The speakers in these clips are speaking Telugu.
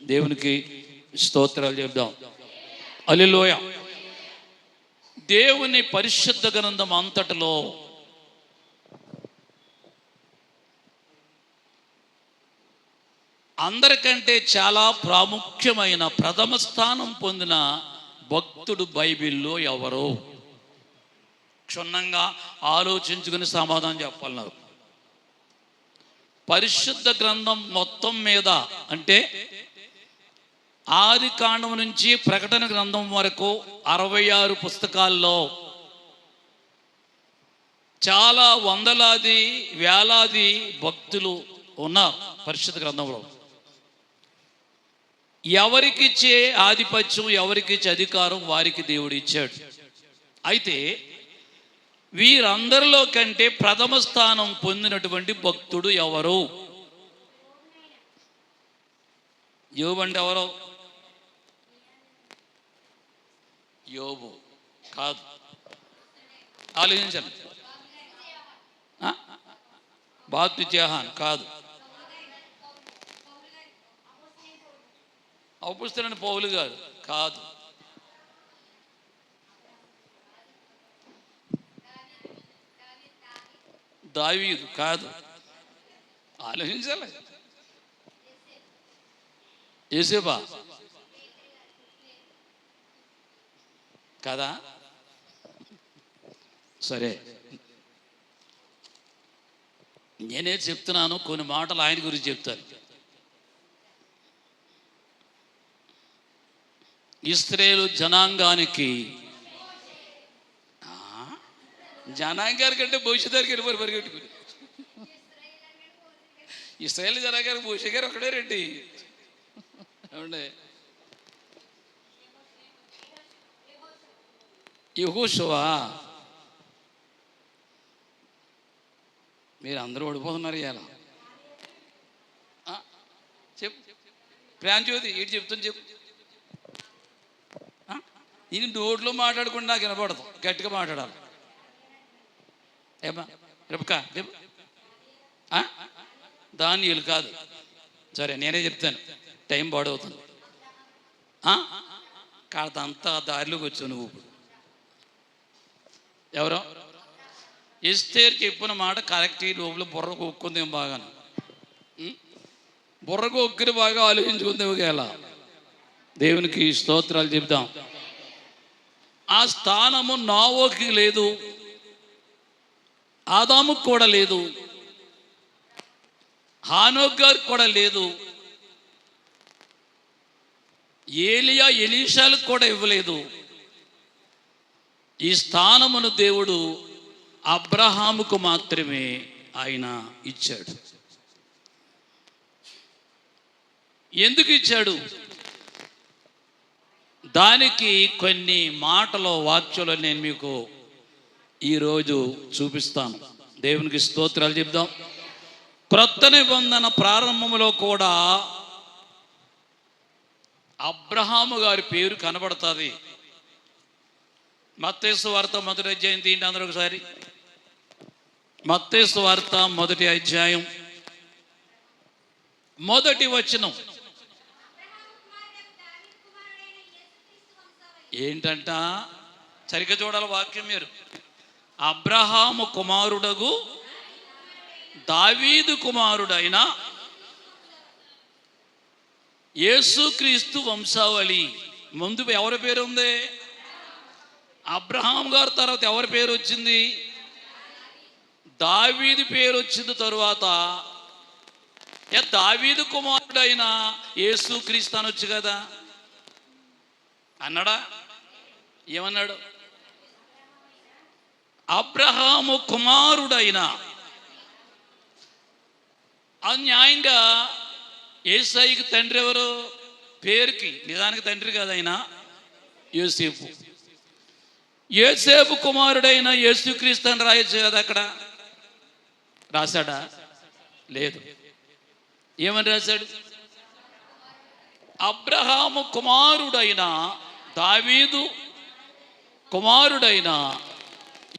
దేవునికి స్తోత్రాలు చెప్దాం. హల్లెలూయా. దేవుని పరిశుద్ధ గ్రంథం అంతటిలో అందరికంటే చాలా ప్రాముఖ్యమైన ప్రథమ స్థానం పొందిన భక్తుడు బైబిల్లో ఎవరు? క్షుణ్ణంగా ఆలోచించుకుని సమాధానం చెప్పాలి. నాకు పరిశుద్ధ గ్రంథం మొత్తం మీద అంటే ఆది కాండం నుంచి ప్రకటన గ్రంథం వరకు 66 పుస్తకాల్లో చాలా వందలాది వేలాది భక్తులు ఉన్నారు. పరిశుద్ధ గ్రంథంలో ఎవరికిచ్చే ఆధిపత్యం, ఎవరికిచ్చే అధికారం వారికి దేవుడు ఇచ్చాడు. అయితే వీరందరిలో కంటే ప్రథమ స్థానం పొందినటువంటి భక్తుడు ఎవరు? యోబు అంటే ఎవరు? యోబు కాదు, ఆలోచించండి. బాతు జహాన్ కాదు, అపుస్తలుడైన పౌలు గారు కాదు, దావీదు కాదు, ఆలోచించాలి. యోసేపా కదా? సరే, నేనే చెప్తున్నాను, కొన్ని మాటలు ఆయన గురించి చెప్తాను. ఇశ్రాయేలు జనాంగానికి జనాంగానికంటే భవిష్యత్తుకి వెళ్ళిపోయి పరిగెట్టుకుని ఇశ్రాయేలు జనాంగానికి భవిష్యత్ గారు ఒకడే రండి. ఏమండే యెహోషువా, మీరు అందరూ ఓడిపోతున్నారు ఇవాళ. చెప్పు ప్రాంజ్యోతి, ఏంటి చెప్తుంది చెప్పు. ఇది నోట్లో మాట్లాడుకుంటే నాకు వినపడదు, గట్టిగా మాట్లాడాలి. ఏమా రెబకా చెప్పు. దానియేలు కాదు. సరే, నేనే చెప్తాను, టైం పాడవుతుంది. కాదంతా దారిలోకి వచ్చావు నువ్వు. ఇప్పుడు ఎవరో ఎస్తేర్ చెప్పిన మాట కరెక్ట్. ఈ లోపల బుర్ర కొక్కుంది బాగా, బుర్ర కొక్కుని బాగా ఆలోచించుకుంది ఎలా. దేవునికి స్తోత్రాలు చెప్తాం. ఆ స్థానము నోవహుకి లేదు, ఆదాముకు కూడా లేదు, హానోకు గారికి కూడా లేదు, ఏలియా ఎలీషాలకు కూడా ఇవ్వలేదు. ఈ స్థానమును దేవుడు అబ్రహాముకు మాత్రమే ఆయన ఇచ్చాడు. ఎందుకు ఇచ్చాడు? దానికి కొన్ని మాటలు, వాక్యాలు నేను మీకు ఈరోజు చూపిస్తాను. దేవునికి స్తోత్రాలు చెప్దాం. క్రొత్త నిబంధన ప్రారంభంలో కూడా అబ్రహాము గారి పేరు కనబడుతుంది. మత్తయి సువార్త 1వ అధ్యాయం తీయండి అందరూ ఒకసారి. మత్తయి సువార్త 1వ అధ్యాయం 1వ వచనం. ఏంటంట? సరిగ్గా చూడాలి వాక్యం మీరు. అబ్రహాము కుమారుడగు దావీదు కుమారుడైన యేసుక్రీస్తు వంశావళి. ముందు ఎవరి పేరు ఉంది? అబ్రహాం గారి తర్వాత ఎవరి పేరు వచ్చింది? దావీదు పేరు వచ్చింది. తరువాత దావీదు కుమారుడైన యేసుక్రీస్తు అనొచ్చు కదా అన్నాడా? ఏమన్నాడు? అబ్రహాము కుమారుడైన. అన్యాయంగా యేసయ్యకి తండ్రి ఎవరు? పేరుకి, నిజానికి తండ్రి కాదు ఆయన, యోసేపు. యోసేపు కుమారుడైన యేసుక్రీస్తు అని రాయొచ్చు కదా. అక్కడ రాశాడా? లేదు. ఏమని రాశాడు? అబ్రహాము కుమారుడైన దావీదు కుమారుడైన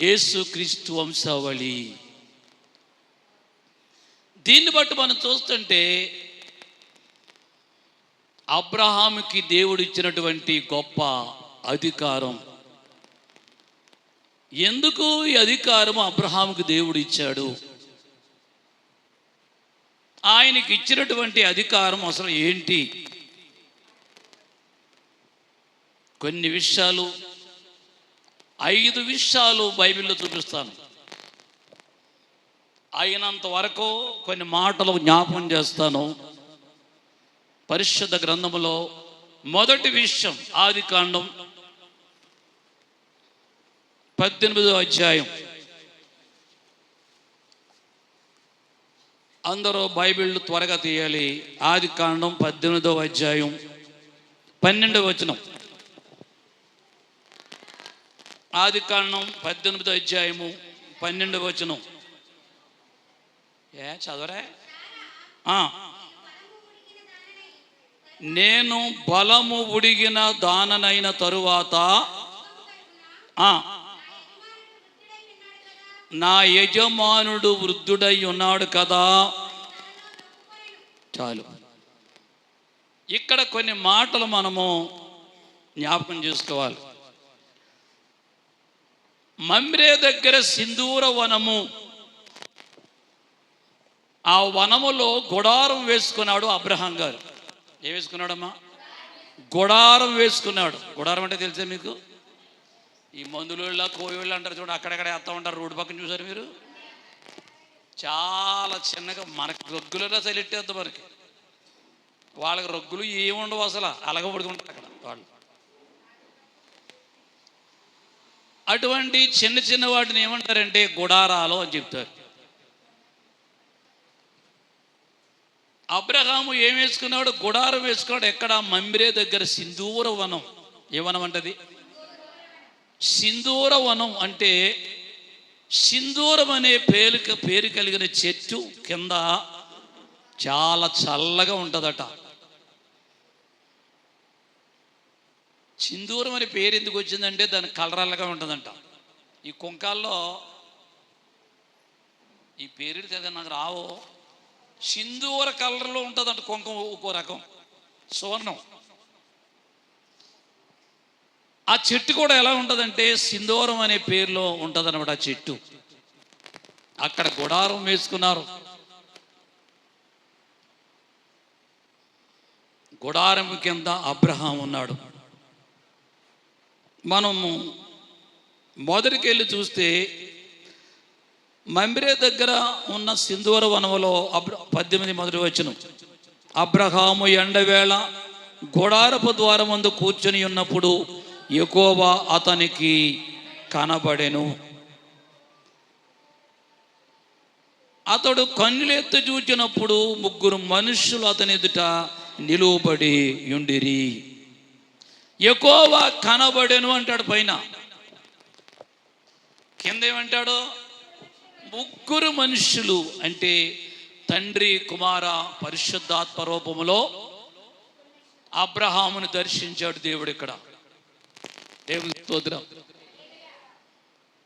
యేసుక్రీస్తు వంశావళి. దీన్ని బట్టి మనం చూస్తుంటే అబ్రహాముకి దేవుడు ఇచ్చినటువంటి గొప్ప అధికారం. ఎందుకు ఈ అధికారం అబ్రహాముకి దేవుడు ఇచ్చాడు? ఆయనకి ఇచ్చినటువంటి అధికారం అసలు ఏంటి? కొన్ని విషయాలు, 5 విషయాలు బైబిల్లో చూపిస్తాను. అయినంత వరకు కొన్ని మాటలు జ్ఞాపకం చేస్తాను. పరిశుద్ధ గ్రంథములో మొదటి విషయం ఆదికాండం 18వ అధ్యాయం. అందరూ బైబిల్ త్వరగా తీయాలి. ఆదికాండం 18వ అధ్యాయం 12వ వచనం. ఆదికాండం 18వ అధ్యాయము 12వ వచనం. చదవరే. నేను బలము ఉడిగిన దాననైన తరువాత నా యజమానుడు వృద్ధుడై ఉన్నాడు కదా. చాలు. ఇక్కడ కొన్ని మాటలు మనము జ్ఞాపకం చేసుకోవాలి. మమ్రే దగ్గర సింధూర వనము, ఆ వనములో గుడారం వేసుకున్నాడు అబ్రహాం గారు. ఏం వేసుకున్నాడమ్మా? గుడారం వేసుకున్నాడు. గుడారం అంటే తెలుసా మీకు? ఈ మందుల కోయోళ్ళు అంటారు చూడండి, అక్కడెక్కడ వేస్తూ ఉంటారు. రోడ్డు పక్కన చూసారు మీరు? చాలా చిన్నగా, మనకి రొగ్గులలో సెలెట్టేద్దాం. మనకి వాళ్ళకి రొగ్గులు ఏముండవు అసలు, అలాగ పడుకుంటారు అక్కడ వాళ్ళు. అటువంటి చిన్న చిన్న వాటిని ఏమంటారంటే గుడారాలు అని చెప్తారు. అబ్రహాము ఏం వేసుకున్నాడు? గుడారం వేసుకున్నాడు. ఎక్కడ? మమ్రే దగ్గర సింధూర వనం. ఏ వనం అంటది? సింధూర వనం. అంటే సింధూరం అనే పేరు కలిగిన చెట్టు కింద చాలా చల్లగా ఉంటుందట. సింధూరం అనే పేరు ఎందుకు వచ్చిందంటే దాని కలరల్లగా ఉంటుందంట. ఈ కుంకాల్లో ఈ పేరు తెలియదు నాకు రావు. సింధూర కలర్లో ఉంటుందంట కుంకం, ఒక్కో రకం సువర్ణం. ఆ చెట్టు కూడా ఎలా ఉంటుందంటే సింధూరం అనే పేరులో ఉంటుంది అనమాట ఆ చెట్టు. అక్కడ గుడారం వేసుకున్నారు. గుడారం కింద అబ్రహాం ఉన్నాడు. మనము మొదటికి వెళ్ళి చూస్తే మమ్రే దగ్గర ఉన్న సింధూర వనములో 18 మొదటి వచనం. అబ్రహాము ఎండవేళ గుడారపు ద్వారమందు కూర్చొని ఉన్నప్పుడు యెహోవా అతనికి కనబడెను. అతడు కన్నులెత్తి చూచినప్పుడు 3 మనుష్యులు అతని ఎదుట నిలువబడి ఉండిరి. యెహోవా కనబడెను అంటాడు పైన. కింద ఏమంటాడు? 3 మనుష్యులు అంటే తండ్రి, కుమార, పరిశుద్ధాత్మ రూపములో అబ్రహామును దర్శించాడు దేవుడు. ఇక్కడ దేవుని స్తోత్రం.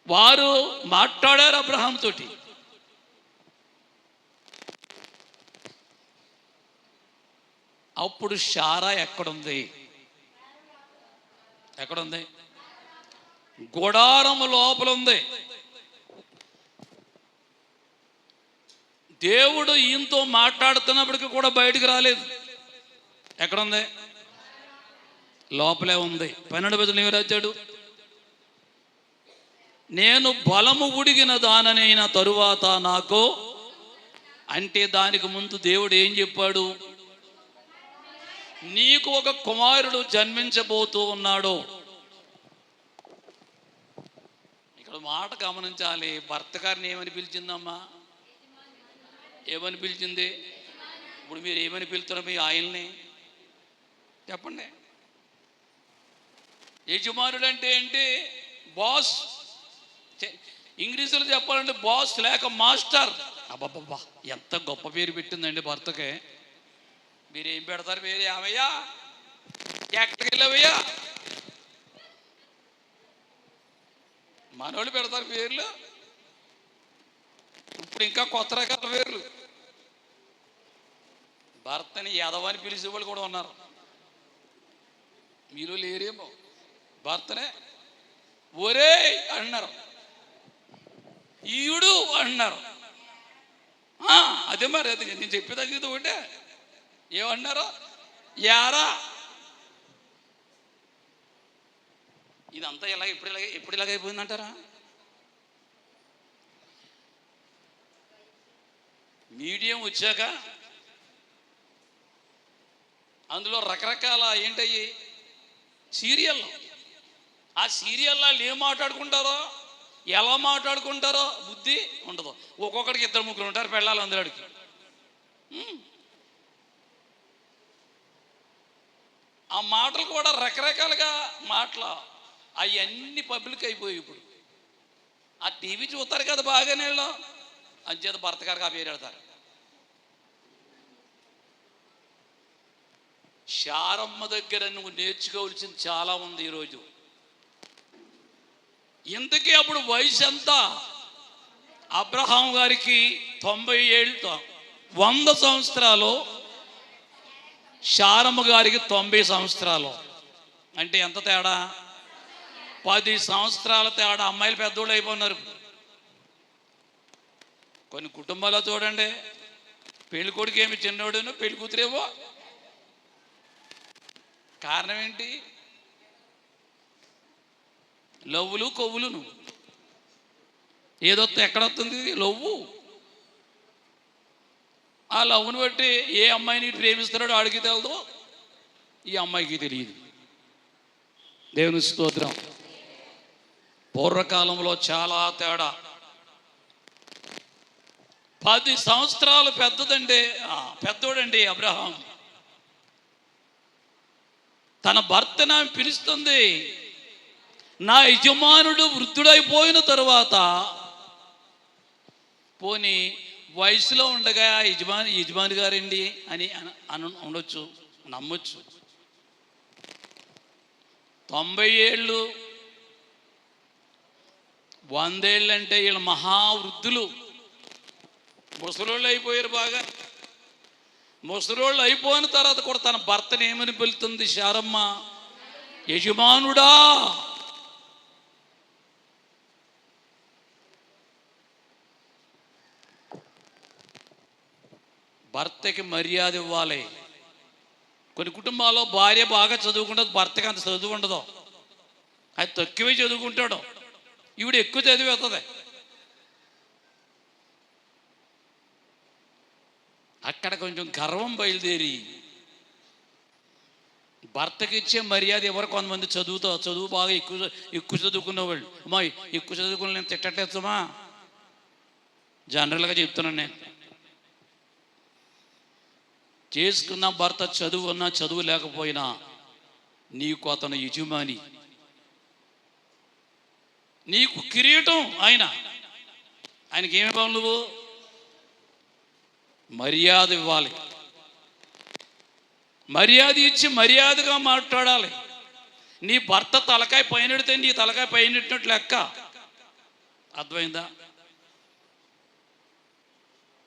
వారు మాట్లాడారు అబ్రహాం తోటి. అప్పుడు శారా ఎక్కడుంది? ఎక్కడుంది? గుడారము లోపల ఉంది. దేవుడు ఈయనతో మాట్లాడుతున్నప్పటికీ కూడా బయటికి రాలేదు. ఎక్కడుంది? లోపలే ఉంది. 12 వచనం ఏమి రాశాడు? నేను బలము ఉడిగిన దాననైన తరువాత నాకు, అంటే దానికి ముందు దేవుడు ఏం చెప్పాడు? నీకు ఒక కుమారుడు జన్మించబోతూ ఉన్నాడు. ఇక్కడ మాట గమనించాలి. భర్త గారిని ఏమని పిలిచిందమ్మా? ఏమని పిలిచింది? ఇప్పుడు మీరు ఏమని పిలుతున్నారు మీ ఆయన్ని? చెప్పండి. యజమానుడు అంటే ఏంటి? బాస్. ఇంగ్లీషులో చెప్పాలంటే బాస్ లేక మాస్టర్. అబ్బబ్బబ్బా, ఎంత గొప్ప పేరు పెట్టిందండి భర్తకే. మీరేం పెడతారు పేరు? ఏమయ్యా, ఎక్కడికి వెళ్ళావయ్యా? మనోళ్ళు పెడతారు పేర్లు. ఇప్పుడు ఇంకా కొత్త రకాల పేర్లు. భర్తని యదవని పిలిచే వాళ్ళు కూడా ఉన్నారు. మీరు లేరేమో. భర్తనే ఒరే అన్నారు, ఈయుడు అన్నారు. అదే మరి, అది నేను చెప్పేదానికి ఒకటే. ఏమన్నారు? యారా. ఇదంతా ఎప్పుడు ఇలాగైపోయిందంటారా? మీడియం వచ్చాక అందులో రకరకాల ఏంటయ్యి సీరియల్. ఆ సీరియల్లో ఏం మాట్లాడుకుంటారో, ఎలా మాట్లాడుకుంటారో బుద్ధి ఉండదు. ఒక్కొక్కడికి 2-3 ఉంటారు పెళ్ళాలి అందరికి. ఆ మాటలు కూడా రకరకాలుగా మాటలు అవన్నీ పబ్లిక్ అయిపోయి ఇప్పుడు ఆ టీవీ చూస్తారు కదా బాగానే. అంచేత భర్త గారికి ఆ పేరు పెడతారు. శారమ్మ దగ్గర నువ్వు నేర్చుకోవాల్సింది చాలా ఉంది ఈరోజు. ఇంతకీ అప్పుడు వయసు ఎంత? అబ్రహాం గారికి 90 ఏళ్ళు, 100 సంవత్సరాలు. శారమ్మ గారికి 90 సంవత్సరాలు. అంటే ఎంత తేడా? 10 సంవత్సరాల తేడా. అమ్మాయిలు పెద్దోళ్ళు అయిపోయినారు. కొన్ని కుటుంబాల్లో చూడండి, పెళ్లి కొడుకు ఏమి చిన్నోడును, పెళ్లి కూతురేమో. కారణం ఏంటి? లవ్వులు కొవ్వులును. ఏదొస్తే ఎక్కడొస్తుంది లవ్వు. ఆ లవ్వును బట్టి ఏ అమ్మాయిని ప్రేమిస్తున్నాడో ఆడికి తెలదు, ఈ అమ్మాయికి తెలియదు. దేవుని స్తోత్రం. పూర్వకాలంలో చాలా తేడా. 10 సంవత్సరాలు పెద్దోడండి అబ్రహాం. తన భర్తను పిలుస్తుంది. నా యజమానుడు వృద్ధుడైపోయిన తరువాత, పోనీ వయసులో ఉండగా యజమాని గారండి అని ఉండొచ్చు, నమ్మొచ్చు. 90 ఏళ్ళు 100 ఏళ్ళు అంటే వీళ్ళు మహావృద్ధులు, ముసలోళ్ళు అయిపోయారు బాగా. ముసలోళ్ళు అయిపోయిన తర్వాత కూడా తన భర్తను ఏమని పిలుతుంది శారమ్మ? యజమానుడా. భర్తకి మర్యాద ఇవ్వాలి. కొన్ని కుటుంబాల్లో భార్య బాగా చదువుకుంటుంది, భర్తకి అంత చదువు ఉండదు. అది తక్కువే చదువుకుంటాడు, ఈవిడ ఎక్కువ చదివేస్తుంది. అక్కడ కొంచెం గర్వం బయలుదేరి భర్తకి ఇచ్చే మర్యాద ఎవరు? కొంతమంది చదువు బాగా ఎక్కువ చదువుకున్న వాళ్ళు. అమ్మా ఎక్కువ చదువుకున్న నేను తిట్టట్లేదమ్మా, జనరల్గా చెప్తున్నాను నేను. చేసుకున్న భర్త చదువు ఉన్నా చదువు లేకపోయినా నీకు అతను యజమాని, నీకు కిరీటం ఆయనకి ఏమి ఇవ్వాలి? నువ్వు మర్యాద ఇవ్వాలి. మర్యాద ఇచ్చి మర్యాదగా మాట్లాడాలి. నీ భర్త తలకాయ పైనడితే నీ తలకాయ పైనట్టు లెక్క. అర్థమైందా?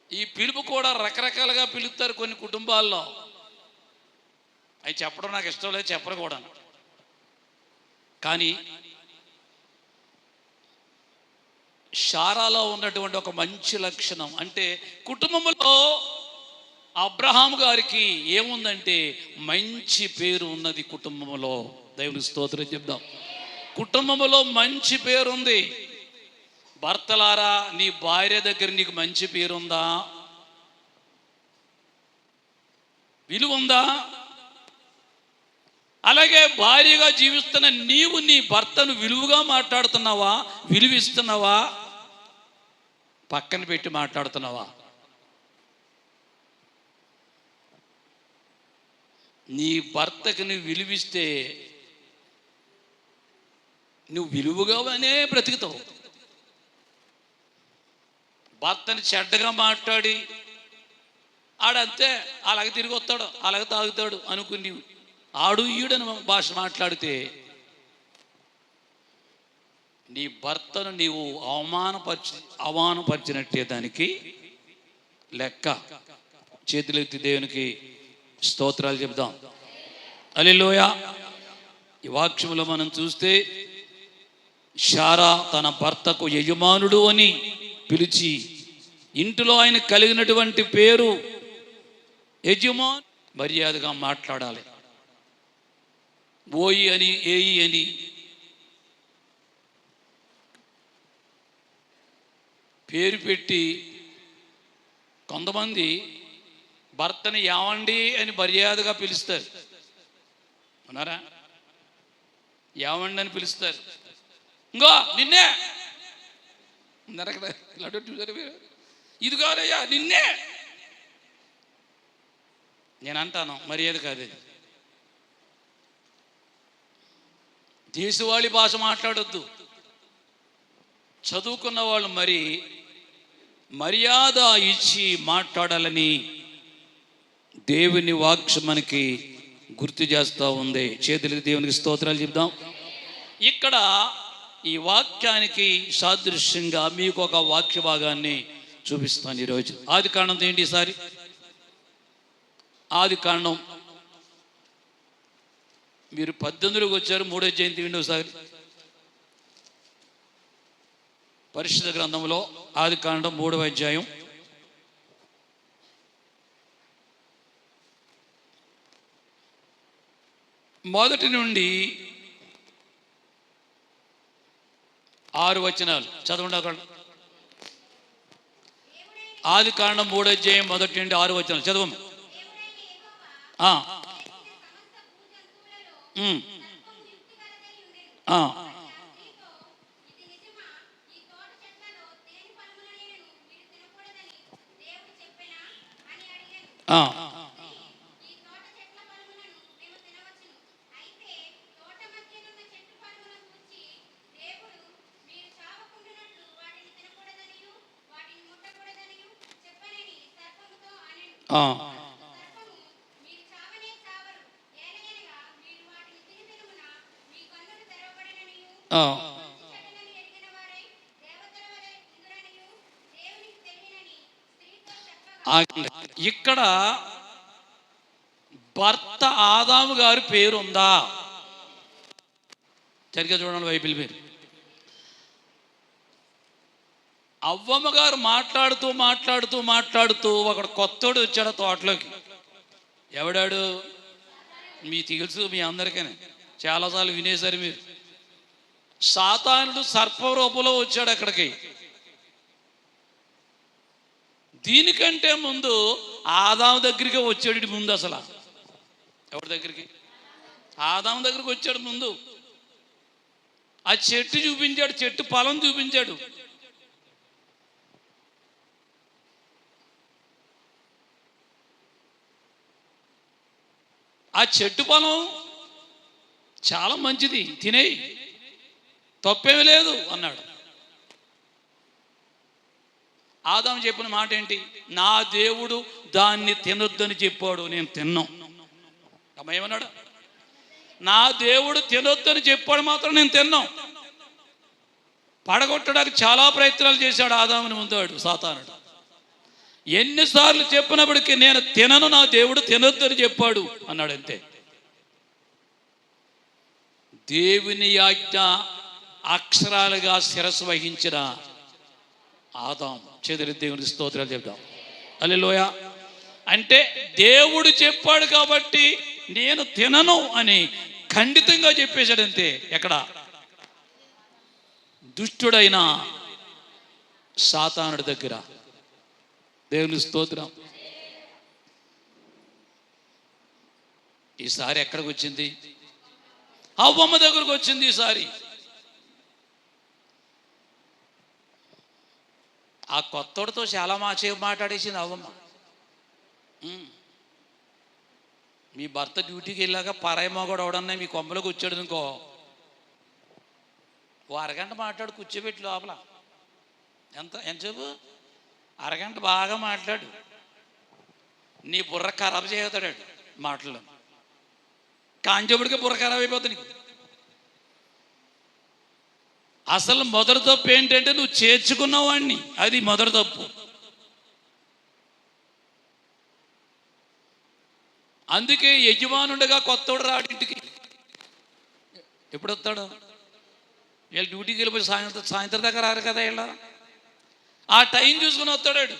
ఈ పిలుపు కూడా రకరకాలుగా పిలుస్తారు కొన్ని కుటుంబాల్లో. అవి చెప్పడం నాకు ఇష్టం లేదు, చెప్పరు కూడా. కానీ శారాలో ఉన్నటువంటి ఒక మంచి లక్షణం అంటే, కుటుంబంలో అబ్రహాం గారికి ఏముందంటే మంచి పేరు ఉన్నది. కుటుంబంలో దేవుని స్తోత్రం చెప్దాం. కుటుంబంలో మంచి పేరుంది. భర్తలారా, నీ భార్య దగ్గర నీకు మంచి పేరుందా? విలువ ఉందా? అలాగే భార్యగా జీవిస్తున్న నీవు నీ భర్తను విలువగా మాట్లాడుతున్నావా? విలువిస్తున్నావా? పక్కన పెట్టి మాట్లాడుతున్నావా? నీ భర్తకి నువ్వు విలువిస్తే నువ్వు విలువగానే బ్రతుకుతావు. భర్తని చెడ్డగా మాట్లాడి ఆడంతే అలాగే తిరిగి వస్తాడు, అలాగే తాగుతాడు అనుకుని ఆడు ఈడని భాష మాట్లాడితే నీ భర్తను నీవు అవమానపరిచినట్టే దానికి లెక్క. చేతులెత్తి దేవునికి స్తోత్రాలు చెప్దాం. హల్లెలూయా. ఈ వాక్యంలో మనం చూస్తే శారా తన భర్తకు యజమానుడు అని పిలిచి, ఇంటిలో ఆయన కలిగినటువంటి పేరు యజమాన్, మర్యాదగా మాట్లాడాలి. ఓయి అని, ఏయి అని, పేరు పెట్టి, కొంతమంది భర్తని ఏమండి అని మర్యాదగా పిలుస్తారు. ఉన్నారా? ఏమండి అని పిలుస్తారు. ఇంకో నిన్నే చూసారు మీరు, ఇది కాదయ్యా నిన్నే. నేను అంటాను మర్యాద కాదు. దేశవాళీ భాష మాట్లాడొద్దు. చదువుకున్న వాళ్ళు మరి మర్యాద ఇచ్చి మాట్లాడాలని దేవుని వాక్యం మనకి గుర్తు చేస్తూ ఉంది. చేతులకి దేవునికి స్తోత్రాలు చెప్దాం. ఇక్కడ ఈ వాక్యానికి సాదృశ్యంగా మీకు ఒక వాక్య భాగాన్ని చూపిస్తాను ఈరోజు. ఆది కాండం ఏంటి ఈసారి? ఆది కాండం మీరు 18లోకి వచ్చారు, 3వ జయంతి విండి ఒకసారి. పరిశుద్ధ గ్రంథంలో ఆది కాండం 3వ అధ్యాయం మొదటి నుండి 6 వచనాలు చదవండి. అక్కడ ఆది కాండం 3వ అధ్యాయం మొదటి నుండి 6 వచనాలు చదవము. ఇక్కడ భర్త ఆదాము గారి పేరు ఉందా? సరిగ్గా చూడండి బైబిల్ పేరు. అవ్వమ్మ గారు మాట్లాడుతూ మాట్లాడుతూ మాట్లాడుతూ ఒకడు కొత్తోడు వచ్చాడు తోటలోకి. ఎవడాడు? మీ తెలుసు, మీ అందరికీ చాలాసార్లు వినేసారు మీరు. సాతానుడు సర్పరూపంలో వచ్చాడు అక్కడికి. దీనికంటే ముందు ఆదాము దగ్గరికి వచ్చాడు. ముందు అసలు ఎవరి దగ్గరికి? ఆదాము దగ్గరికి వచ్చాడు ముందు. ఆ చెట్టు చూపించాడు, చెట్టు ఫలం చూపించాడు. ఆ చెట్టు ఫలం చాలా మంచిది, తినేయి, తప్పేమీ లేదు అన్నాడు. ఆదాము చెప్పిన మాట ఏంటి? నా దేవుడు దాన్ని తినొద్దని చెప్పాడు, నేను తిన్నాం. ఏమన్నాడు? నా దేవుడు తినొద్దని చెప్పాడు, మాత్రం నేను తిన్నాం. పడగొట్టడానికి చాలా ప్రయత్నాలు చేశాడు ఆదాముని ముందాడు సాతానుడు. ఎన్నిసార్లు చెప్పినప్పటికీ నేను తినను, నా దేవుడు తినొద్దని చెప్పాడు అన్నాడు. అంతే. దేవుని ఆజ్ఞ అక్షరాలుగా శిరస్సు వహించిన ఆదాం. చేతులు దేవునికి స్తోత్రాలు చెప్దాం. హల్లెలూయా. అంటే దేవుడు చెప్పాడు కాబట్టి నేను తినను అని ఖండితంగా చెప్పేశాడు. అంతే. ఎక్కడ? దుష్టుడైన సాతానుడి దగ్గర. దేవుని స్తోత్రం. ఈసారి ఎక్కడికి వచ్చింది? అవ్వమ్మ దగ్గరకు వచ్చింది. ఈసారి ఆ కొత్తోడితో చాలా మాట్లాడేసింది అవ్వమ్మ. మీ భర్త డ్యూటీకి వెళ్ళాక పరాయమ్మ కూడా అవడన్నా మీ కొంపలోకి వచ్చాడు అనుకో, అరగంట మాట్లాడు, కూర్చోబెట్టి లోపల. ఎంతసేపు? అరగంట బాగా మాట్లాడు, నీ బుర్ర ఖరాబ్ చేయతాడు మాటలు. కాంజబుడికి బుర్ర ఖరాబ్ అయిపోతుంది నీకు. అసలు మొదటి తప్పు ఏంటంటే నువ్వు చేర్చుకున్న వాడిని, అది మొదటి తప్పు. అందుకే యజమానుడిగా కొత్తోడు రాడింటికి. ఎప్పుడు వస్తాడు? వీళ్ళు డ్యూటీకి వెళ్ళిపోయి సాయంత్రం దాకా రారు కదా వీళ్ళ. ఆ టైం చూసుకుని వస్తాడు.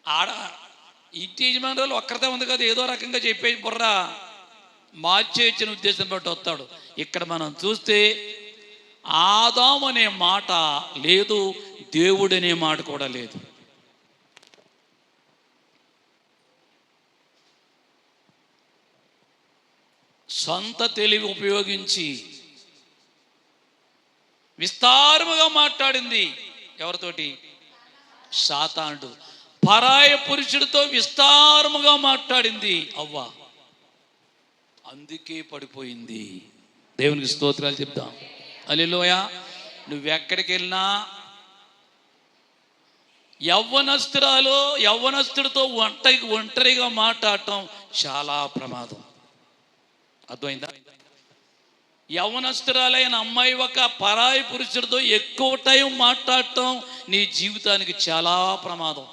ఆడ ఇంటి యజమానులు ఒక్కరితే ఉంది కదా, ఏదో రకంగా చెప్పేసి బుర్ర మార్చేయించిన ఉద్దేశం బట్టి వస్తాడు. ఇక్కడ మనం చూస్తే ఆదాము అనే మాట లేదు, దేవుడు అనే మాట కూడా లేదు. సొంత తెలివి ఉపయోగించి విస్తారముగా మాట్లాడింది. ఎవరితోటి? సాతానుడు. పరాయ పురుషుడితో విస్తారముగా మాట్లాడింది అవ్వ. అందుకే పడిపోయింది. దేవునికి స్తోత్రాలు చెప్తాం. హల్లెలూయా. నువ్వెక్కడికి వెళ్ళినా యవ్వనస్తుడితో ఒంటరిగా మాట్లాడటం చాలా ప్రమాదం. అర్థమైందా? యవ్వనస్తురాలైన అమ్మాయి ఒక పరాయి పురుషుడితో ఎక్కువ టైం మాట్లాడటం నీ జీవితానికి చాలా ప్రమాదం.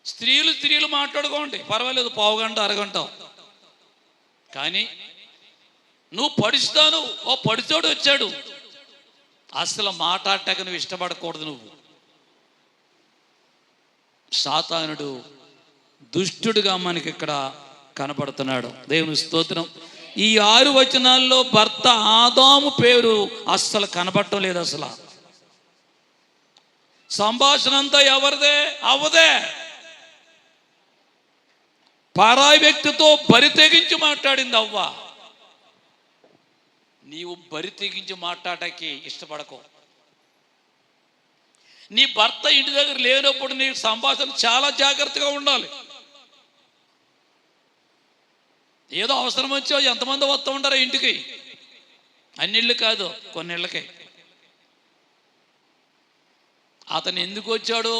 స్త్రీలు మాట్లాడుకోండి, పర్వాలేదు, పావుగంట అరగంట. కానీ నువ్వు పడుస్తాను, ఓ పడిచోడు వచ్చాడు, అసలు మాట్లాడటాక నువ్వు ఇష్టపడకూడదు. నువ్వు సాతానుడు దుష్టుడుగా మనకి ఇక్కడ కనపడుతున్నాడు. దేవుని స్తోత్రం. ఈ 6 వచనాల్లో భర్త ఆదాము పేరు అస్సలు కనపడటం లేదు. అసలు సంభాషణ అంతా ఎవరిదే? అవ్వదే. పరాయి వ్యక్తితో బరి తెగించి మాట్లాడింది అవ్వ. నీవు బరి తెగించి మాట్లాడటానికి ఇష్టపడకు. నీ భర్త ఇంటి దగ్గర లేనప్పుడు నీ సంభాషణ చాలా జాగ్రత్తగా ఉండాలి. ఏదో అవసరం వచ్చో ఎంతమంది వస్తూ ఉంటారో ఇంటికి, అన్నిళ్ళు కాదు, కొన్నిళ్ళకి. అతను ఎందుకు వచ్చాడో,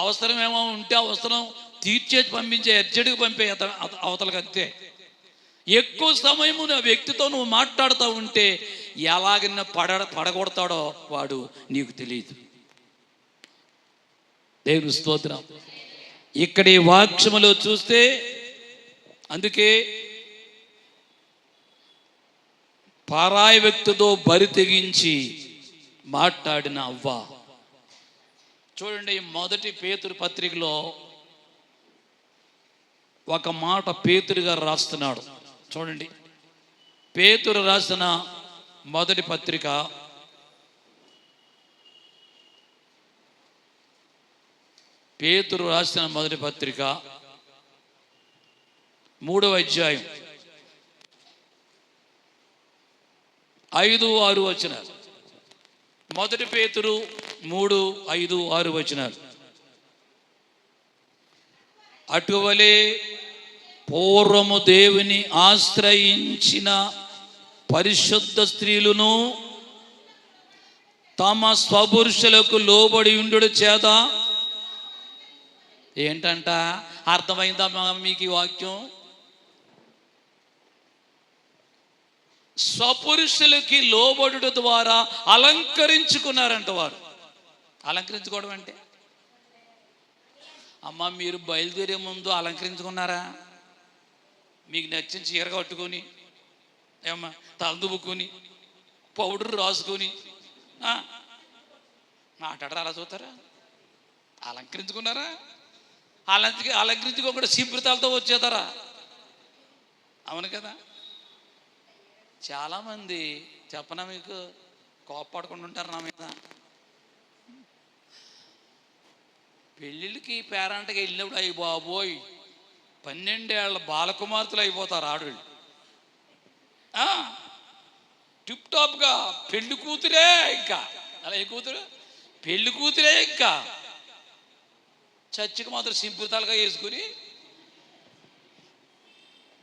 అవసరమేమో ఉంటే అవసరం తీర్చేసి పంపించే, ఎర్జెంట్గా పంపే అవతలకి. అంతే. ఎక్కువ సమయము నా వ్యక్తితో నువ్వు మాట్లాడుతూ ఉంటే ఎలాగన్నా పడగొడతాడో వాడు నీకు తెలియదు. దేవుని స్తోత్రం. ఇక్కడ ఈ వాక్యములో చూస్తే, అందుకే పరాయి వ్యక్తితో బరి తెగించి మాట్లాడిన అవ్వ. చూడండి, మొదటి పేతురు పత్రికలో ఒక మాట పేతురు గారు రాస్తున్నాడు. చూడండి, పేతురు రాసిన మొదటి పత్రిక 3వ అధ్యాయం 5-6 వచనాలు. మొదటి పేతురు 3:5-6 వచనాలు. అటువలే పూర్వము దేవుని ఆశ్రయించిన పరిశుద్ధ స్త్రీలను తమ స్వపురుషులకు లోబడి ఉండుట చేత. ఏంటంట? అర్థమైందా మీకు ఈ వాక్యం? స్వపురుషులకి లోబడుట ద్వారా అలంకరించుకున్నారంట వారు. అలంకరించుకోవడం అంటే, అమ్మ మీరు బయలుదేరే ముందు అలంకరించుకున్నారా? మీకు నచ్చిన చీర కట్టుకొని, ఏమ్మా తలదువ్వుకొని, పౌడర్ రాసుకొని మాట్లాడరా? అలా చూస్తారా? అలంకరించుకున్నారా? అలంకరించుకోకుండా శీభృతాలతో వచ్చేతారా? అవును కదా. చాలామంది చెప్పనా మీకు, కోప్పడకుండా ఉంటారు నా మీద. పెళ్ళిళ్ళకి పేరంటకి వెళ్ళినప్పుడు అయ్యి బాబోయ్ 12 ఏళ్ల బాలకుమార్తెలు అయిపోతారు ఆడవాళ్ళు. టిప్ టాప్గా పెళ్లి కూతురే. ఇంకా అలా ఏ కూతురు? పెళ్లి కూతురే. ఇంకా చర్చికి మాత్రం సింపుతాలుగా వేసుకుని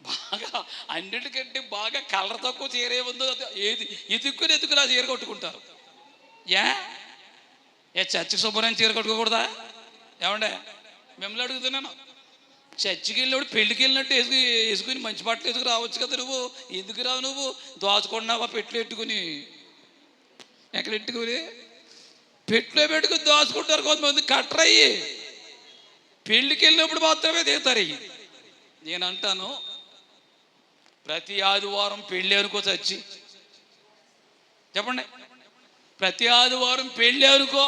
బాగా అన్నిటికంటే బాగా కలర్ తక్కువ చీర ఏముందో ఏది ఎదుక్కుని ఆ చీర కట్టుకుంటారు. ఏ చర్చికి శుభ్రం చీర కట్టుకోకూడదా? ఏమండే, మిమ్మల్ని అడుగుతున్నాను. చర్చికి వెళ్ళినప్పుడు పెళ్ళికి వెళ్ళినట్టు వేసుకుని మంచి బట్టలు వేసుకుని రావచ్చు కదా. నువ్వు ఎందుకు రావు? నువ్వు దోచుకున్నావా? పెట్లు పెట్టుకుని, ఎక్కడ పెట్టుకుని పెట్లో పెట్టుకుని దోచుకుంటారు కొంతమంది. కట్టరయ్యి పెళ్ళికి వెళ్ళినప్పుడు మాత్రమే దిగుతారు. నేను అంటాను, ప్రతి ఆదివారం పెళ్ళి అనుకో చచ్చి చెప్పండి, ప్రతి ఆదివారం పెళ్ళి అనుకో,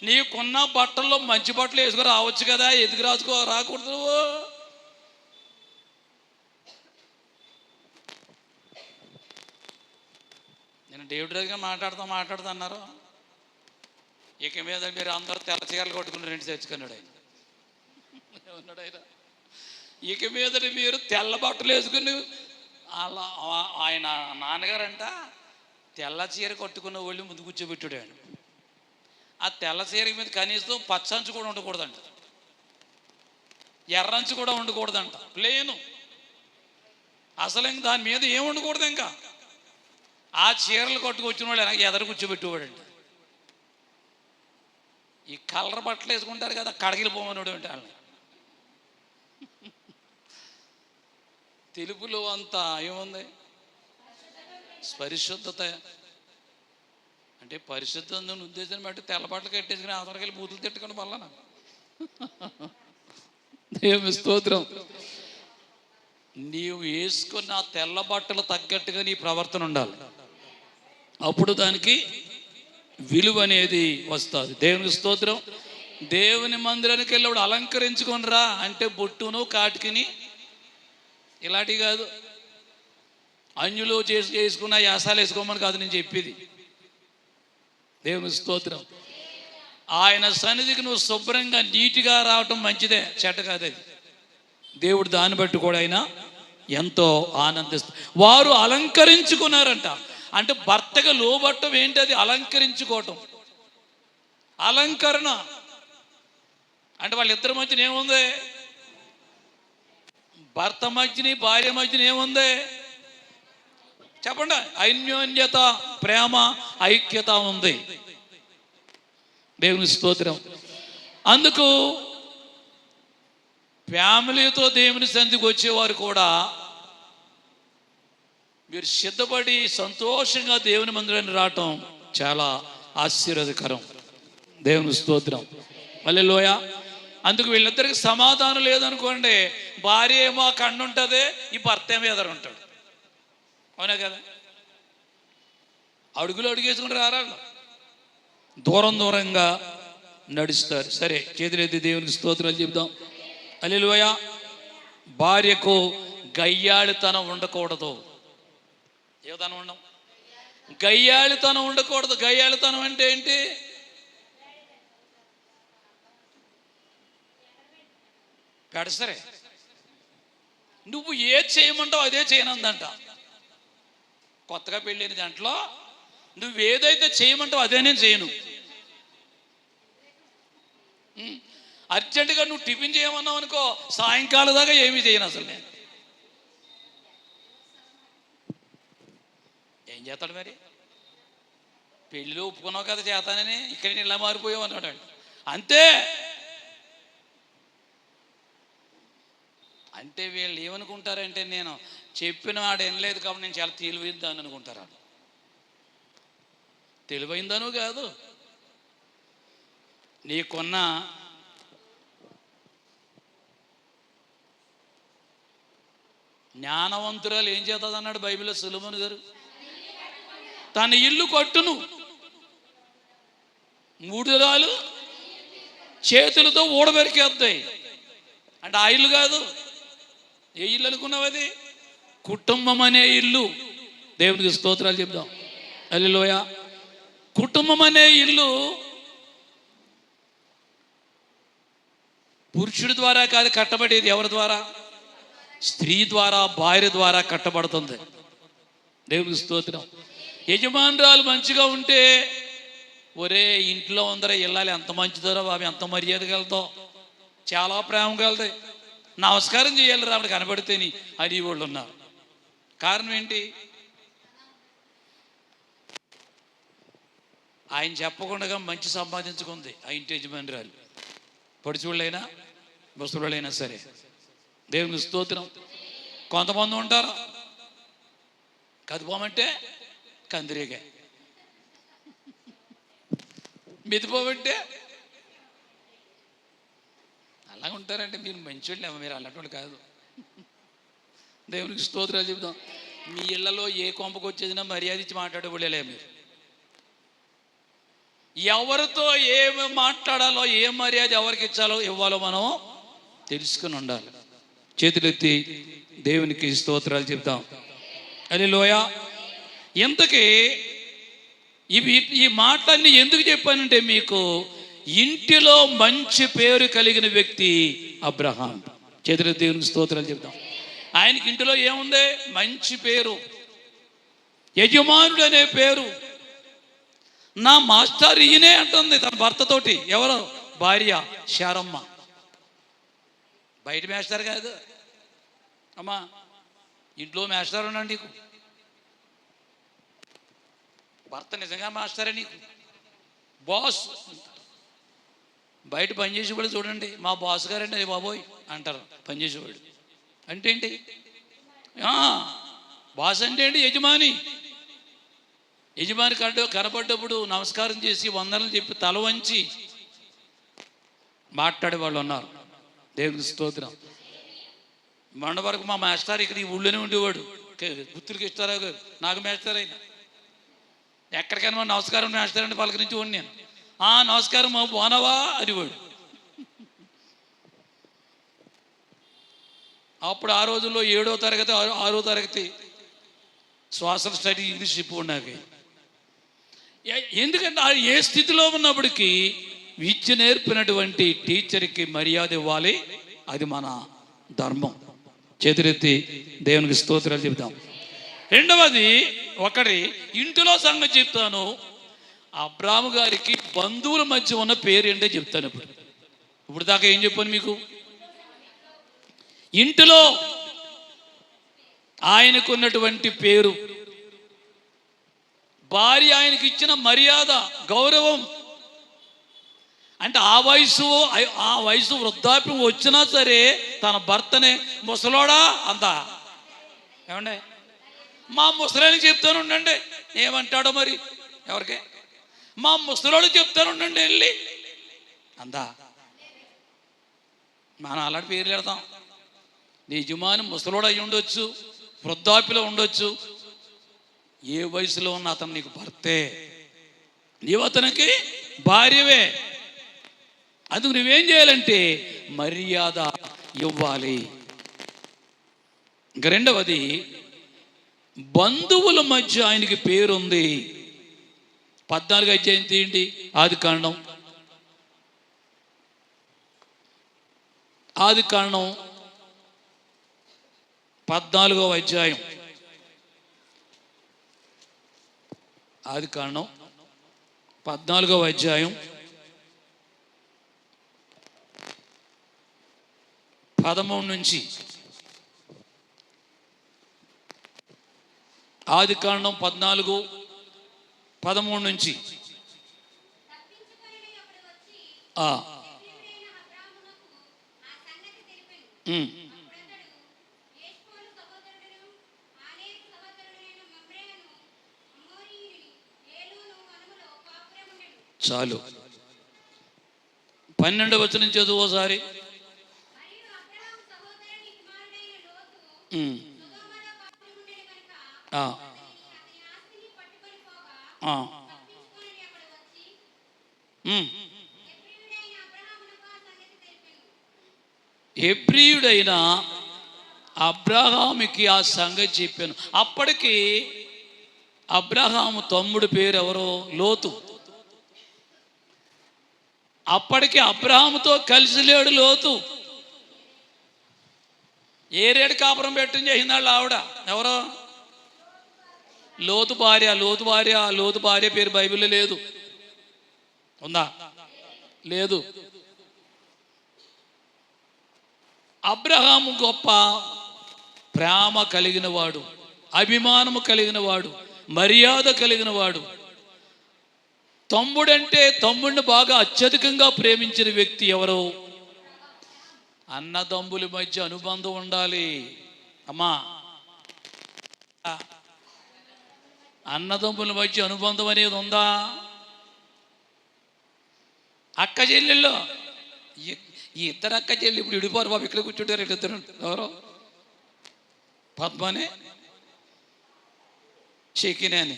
నీకున్న బట్టల్లో మంచి బట్టలు వేసుకు రావచ్చు కదా, ఎందుకు రాకూడదు నువ్వు? నేను డేవిడ్ దగ్గర మాట్లాడుతా అన్నారు. ఇక మీద మీరు అందరూ తెల్ల చీరలు కొట్టుకుని రెండు తెచ్చుకున్నాడు ఆయన. ఏమన్నాడు ఆయన? ఇక మీద మీరు తెల్ల బట్టలు వేసుకుని, అలా ఆయన నాన్నగారంట తెల్ల చీర కట్టుకున్న వాళ్ళు ముందు కూర్చోబెట్టాడు ఆయన. ఆ తెల్ల చీర మీద కనీసం పచ్చంచు కూడా ఉండకూడదంట, ఎర్రంచు కూడా ఉండకూడదంట, ప్లేను అసలు ఇంక దాని మీద ఏం ఉండకూడదు. ఇంకా ఆ చీరలు కట్టుకొచ్చిన వాళ్ళు వెనక ఎదరు కూర్చోబెట్టేవాడంట. ఈ కలర్ బట్టలు వేసుకుంటారు కదా, కడగిలి పోమనుడు అంటే వాళ్ళని. తెలుపులో అంతా ఏముంది? పరిశుద్ధత. అంటే పరిశుద్ధత ఉద్దేశం బట్టి తెల్ల బట్టలు కట్టేసుకుని అవతలకెళ్ళి బూతులు తిట్టుకుని మళ్ళా దేవుని స్తోత్రం. నీవు వేసుకున్న ఆ తెల్ల బట్టలు తగ్గట్టుగా నీ ప్రవర్తన ఉండాలి, అప్పుడు దానికి విలువ అనేది వస్తుంది. దేవునికి స్తోత్రం. దేవుని మందిరానికి వెళ్ళినప్పుడు అలంకరించుకొని రా అంటే బొట్టును కాటికిని ఇలాంటివి కాదు, అన్యులు చేసుకున్న యాసాలు వేసుకోమని కాదు నేను చెప్పేది. దేవుని స్తోత్రం. ఆయన సన్నిధికి నువ్వు శుభ్రంగా నీట్గా రావటం మంచిదే, చెడ్డ కాదు అది. దేవుడు దాన్ని బట్టి కూడా ఆయన ఎంతో ఆనందిస్తారు. వారు అలంకరించుకున్నారంట. అంటే భర్తగా లోబట్టం ఏంటి? అది అలంకరించుకోవటం, అలంకరణ. అంటే వాళ్ళిద్దరి మధ్యన ఏముంది? భర్త మధ్యని భార్య మధ్యన ఏముంది చెప్పండి? అన్యోన్యత, ప్రేమ, ఐక్యత ఉంది. దేవుని స్తోత్రం. అందుకు ఫ్యామిలీతో దేవుని సన్నిధికి వచ్చేవారు కూడా మీరు సిద్ధపడి సంతోషంగా దేవుని మందిరాన్ని రావటం చాలా ఆశీర్వాదకరం. దేవుని స్తోత్రం. హల్లెలూయా. అందుకు వీళ్ళిద్దరికి సమాధానం లేదనుకోండి, భార్య ఏమో కన్ను ఉంటుంది, ఈ భర్త ఏమో ఎదురు ఉంటాడు. అవునా కదా? అడుగులు అడుగేసుకుని రారా, దూరంగా నడుస్తారు. సరే, చేతులెత్తి దేవునికి స్తోత్రాలు చెప్దాం. హల్లెలూయా. భార్యకు గయ్యాళితనం ఉండకూడదు. ఏదనం ఉండం? గయ్యాళితనం ఉండకూడదు. గయ్యాళితనం అంటే ఏంటి? పెడసరే, నువ్వు ఏది చేయమంటావు అదే చేయనందంట. కొత్తగా పెళ్ళిన దాంట్లో నువ్వేదైతే చేయమంటావు అదే నేను చేయను. అర్జెంటుగా నువ్వు టిఫిన్ చేయమన్నావు అనుకో, సాయంకాలం దాకా ఏమీ చేయను అసలు నేను. ఏం చేస్తాడు మరి? పెళ్ళిలో ఒప్పుకున్నావు కదా చేస్తానని, ఇక్కడ ఇలా మారిపోయావు అన్నాడు. అంతే. అంటే వీళ్ళు ఏమనుకుంటారంటే, నేను చెప్పిన వాడు వినలేదు కాబట్టి నేను చాలా తెలివైందని అనుకుంటారు. తెలివైందను కాదు, నీకున్న జ్ఞానవంతురాలు ఏం చేస్తుంది అన్నాడు బైబిల్లో సొలొమోను గారు. తన ఇల్లు కట్టును, మూడురాలు చేతులతో ఊడబెరికేస్తాయి. అంటే ఆ ఇల్లు కాదు. ఏ ఇల్లు అనుకున్నావు? అది కుటుంబం అనే ఇల్లు. దేవునికి స్తోత్రాలు చెప్దాం. హల్లెలూయా. కుటుంబం అనే ఇల్లు పురుషుడి ద్వారా కాదు కట్టబడేది. ఎవరి ద్వారా? స్త్రీ ద్వారా, భార్య ద్వారా కట్టబడుతుంది. దేవునికి స్తోత్రం. యజమానురాలు మంచిగా ఉంటే, ఒరే ఇంట్లో ఉందరా ఇల్లాలి ఎంత మంచిదోరా బాబు, ఎంత మర్యాదగా వెళ్తావు, చాలా ప్రేమగా వెళ్తాయి, నమస్కారం చేయాలి రా ఆవిడ కనబడితేని అని వాళ్ళు ఉన్నారు. కారణం ఏంటి? ఆయన చెప్పకుండా మంచి సంపాదించుకుంది ఆ ఇంటి యజమానురాలు. పొడిచోళ్ళైనా ముసలోళ్ళైనా సరే. దేవునికి స్తోత్రం. కొంతమంది ఉంటారు కదిపోమంటే కందిరీగా, మెదిపోమంటే అలా ఉంటారంటే మీరు మంచోళ్ళు. మీరు అలాంటి వాళ్ళు కాదు. దేవునికి స్తోత్రాలు చెబుతాం. మీ ఇళ్లలో ఏ కొంపకు వచ్చేసినా మర్యాద ఇచ్చి మాట్లాడేవాళ్ళే మీరు. ఎవరితో ఏమి మాట్లాడాలో, ఏ మర్యాద ఎవరికి ఇవ్వాలో మనం తెలుసుకుని ఉండాలి. చేతులెత్తి దేవునికి స్తోత్రాలు చెప్తాం. హల్లెలూయా. ఇంతకీ ఈ మాటలన్నీ ఎందుకు చెప్పానంటే, మీకు ఇంటిలో మంచి పేరు కలిగిన వ్యక్తి అబ్రహాం. చేతులెత్తి దేవునికి స్తోత్రాలు చెప్తాం. ఆయనకి ఇంటిలో ఏముంది? మంచి పేరు, యజమానుడు అనే పేరు. నా మాస్టర్ ఈయనే అంటుంది తన భర్తతోటి. ఎవరు? భార్య శారమ్మ. బయట మేస్టర్ కాదు అమ్మా, ఇంట్లో మేస్టర్ ఉన్నాడు నీకు. భర్త నిజంగా మాస్టరే నీకు, బాస్. బయట పనిచేసేవాళ్ళు చూడండి, మా బాస్ గారండి అది బాబోయ్ అంటారు పనిచేసేవాళ్ళు. అంటే ఏంటి? బాస్ అంటే ఏంటి? యజమాని. యజమాని కనపడ్డప్పుడు నమస్కారం చేసి వందనలు చెప్పి తల వంచి మాట్లాడే వాళ్ళు ఉన్నారు. దేవునికి స్తోత్రం. మొన్న వరకు మా మాస్టర్ ఇక్కడ ఈ ఊళ్ళోనే ఉండేవాడు. గుర్తులకి ఇస్తారా? నాకు మాస్టర్ అయినా ఎక్కడికైనా నమస్కారం మాస్టర్ అంటే పలకరించి వాడు. నేను నమస్కారం బానవా అనేవాడు. అప్పుడు ఆ రోజుల్లో 7వ తరగతి 6వ తరగతి సోషల్ స్టడీ ఇంగ్లీష్ చెప్పు నాకు. ఎందుకంటే ఏ స్థితిలో ఉన్నప్పటికీ విద్య నేర్పినటువంటి టీచర్కి మర్యాద ఇవ్వాలి. అది మన ధర్మం. చేతులెత్తి దేవునికి స్తోత్రాలు చెప్తాం. రెండవది, ఒకటి ఇంటిలో సంగతి చెప్తాను. అబ్రాహాము గారికి బంధువుల మధ్య ఉన్న పేరు ఏంటో చెప్తాను. ఇప్పుడు దాకా ఏం చెప్పాను మీకు? ఇంటిలో ఆయనకున్నటువంటి పేరు, భార్య ఆయనకి ఇచ్చిన మర్యాద, గౌరవం. అంటే ఆ వయసు వృద్ధాప్యం వచ్చినా సరే తన భర్తనే ముసలోడా అందా. ఏమండే, మా ముసలానికి చెప్తాను ఉండండి. ఏమంటాడో మరి ఎవరికే, మా ముసలోడు చెప్తాను ఉండండి వెళ్ళి అందా. మనం అలాంటి పేర్లు పెడతాం. నీ యజమాని ముసలోడు అయి ఉండొచ్చు, వృద్ధాప్యలో ఉండొచ్చు, ఏ వయసులో ఉన్న అతను నీకు భర్తే, నీవు అతనికి భార్యవే. అందుకు నువ్వేం చేయాలంటే మర్యాద ఇవ్వాలి. ఇంక రెండవది, బంధువుల మధ్య ఆయనకి పేరుంది. 14వ అధ్యాయం తీయండి, ఆదికాండం 14వ అధ్యాయం. ఆదికాండం 14వ అధ్యాయం 13 నుంచి. ఆదికాండం 14:13 నుంచి. చాలు. 12వ వచనం చదువు ఒకసారి. హెబ్రీయుడైన అబ్రహాముకి ఆ సంగతి చెప్పాను. అప్పటికి అబ్రహాము తమ్ముడు పేరు ఎవరో? లోతు. అప్పటికి అబ్రహాముతో కలిసి లేడు లోతు. ఏరేడు కాపురం పెట్టిన చేసినాళ్ళు ఆవిడ ఎవరో? లోతు భార్య. లోతు భార్య పేరు బైబిల్లో లేదు. ఉందా? లేదు. అబ్రహాము గొప్ప ప్రేమ కలిగిన వాడు, అభిమానము కలిగిన వాడు, మర్యాద కలిగిన వాడు. తమ్ముడంటే తమ్ముడిని బాగా అత్యధికంగా ప్రేమించిన వ్యక్తి ఎవరు? అన్నదమ్ముల మధ్య అనుబంధం ఉండాలి అమ్మా. అన్నదమ్ముల మధ్య అనుబంధం అనేది ఉందా? అక్క చెల్లెళ్ళు, ఈ ఇద్దరు అక్క చెల్లి ఇప్పుడు విడిపోరు బాబు. ఇక్కడ కూర్చుంటారు ఇద్దరు. ఎవరో పద్మని షకిని అని.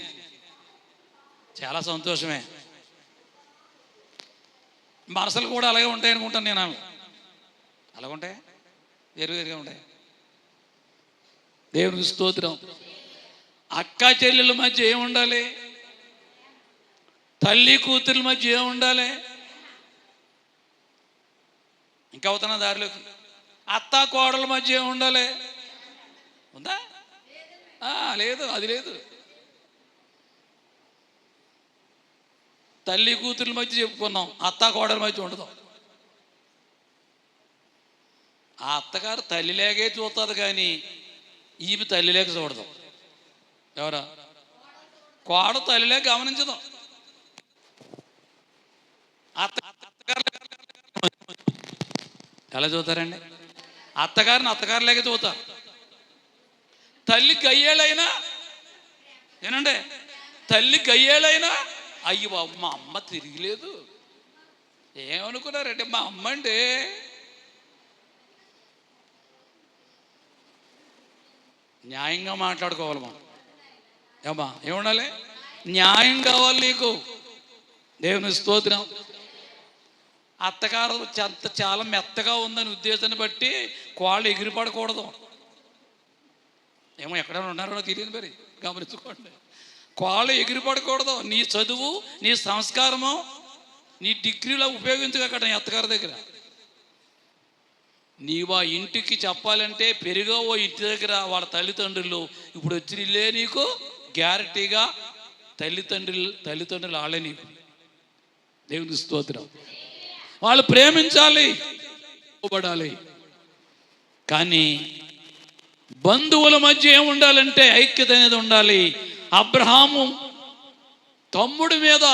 చాలా సంతోషమే. మనసులు కూడా అలాగే ఉంటాయి అనుకుంటాను నేను. అలాగే ఉంటాయి, వేరువేరుగా ఉంటాయి. దేవునికి స్తోత్రం. అక్క చెల్లెల మధ్య ఏముండాలి? తల్లి కూతుర్ల మధ్య ఏముండాలి? ఇంకా అవుతున్న దారిలోకి అత్త కోడల మధ్య ఏముండాలి? ఉందా? లేదు, అది లేదు. తల్లి కూతుర్ల మధ్య చెప్పుకున్నాం, అత్త కోడల మధ్య ఉండదు. ఆ అత్తగారు తల్లిలేకే చూస్తుంది కానీ ఈమె తల్లిలేక చూడదు. ఎవరా? కోడ తల్లిలేక గమనించదు. అత్తగారు ఎలా చూస్తారండి? అత్తగారిని అత్తగారులేక చూస్తారు. తల్లి గయ్యేళ్ళైనా, ఏనండి, తల్లి గయ్యేళ్ళైనా అయ్యి బాబు మా అమ్మ తిరిగిలేదు ఏమనుకున్నారంటే, మా అమ్మ అంటే న్యాయంగా మాట్లాడుకోవాలి. మనం ఏమా ఏముండాలి? న్యాయం కావాలి నీకు. దేవుని స్తోత్రం. అత్తగారు చాలా మెత్తగా ఉందని ఉద్దేశాన్ని బట్టి కోళ్ళు ఎగిరిపడకూడదు. ఏమో ఎక్కడైనా ఉన్నారో తెలియదు, మరి గమనించుకోండి. కోళ్ళు ఎగిరిపడకూడదు. నీ చదువు, నీ సంస్కారము, నీ డిగ్రీలో ఉపయోగించగక్కడ నీ అత్తగారి దగ్గర. నీవు ఆ ఇంటికి చెప్పాలంటే పెరిగా ఓ ఇంటి దగ్గర వాళ్ళ తల్లిదండ్రులు ఇప్పుడు వచ్చిలే నీకు గ్యారంటీగా తల్లిదండ్రులు వాళ్ళే నీకు. దేవునికి స్తోత్రం. వాళ్ళు ప్రేమించాలి, పడాలి. కానీ బంధువుల మధ్య ఏముండాలంటే ఐక్యత అనేది ఉండాలి. అబ్రహాము తమ్ముడి మీద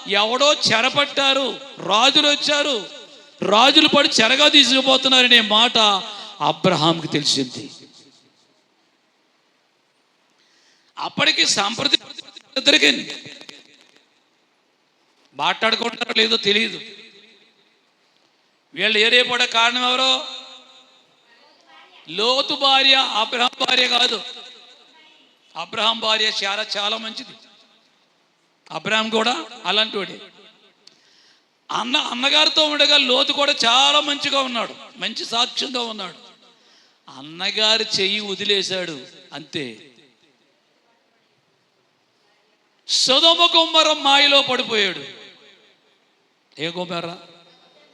ఎవడో చెరపట్టారు, రాజులు వచ్చారు, రాజులు పడి చెరగా తీసుకుపోతున్నారనే మాట అబ్రహాంకి తెలిసింది. అప్పటికి సంప్రదింపు జరిగింది. మాట్లాడుకుంటారో లేదో తెలియదు. వీళ్ళు ఏరేపడే కారణం ఎవరో? లోతు భార్య, అబ్రహాం భార్య కాదు. అబ్రహాం భార్య చాలా మంచిది. అబ్రహాం కూడా అలాంటి వాడే. అన్నగారితో ఉండగా లోతు కూడా చాలా మంచిగా ఉన్నాడు, మంచి సాక్ష్యంగా ఉన్నాడు. అన్నగారు చెయ్యి వదిలేశాడు, అంతే. సొదొమ గొమొర్రా మాయలో పడిపోయాడు. ఏ గొమొర్రా?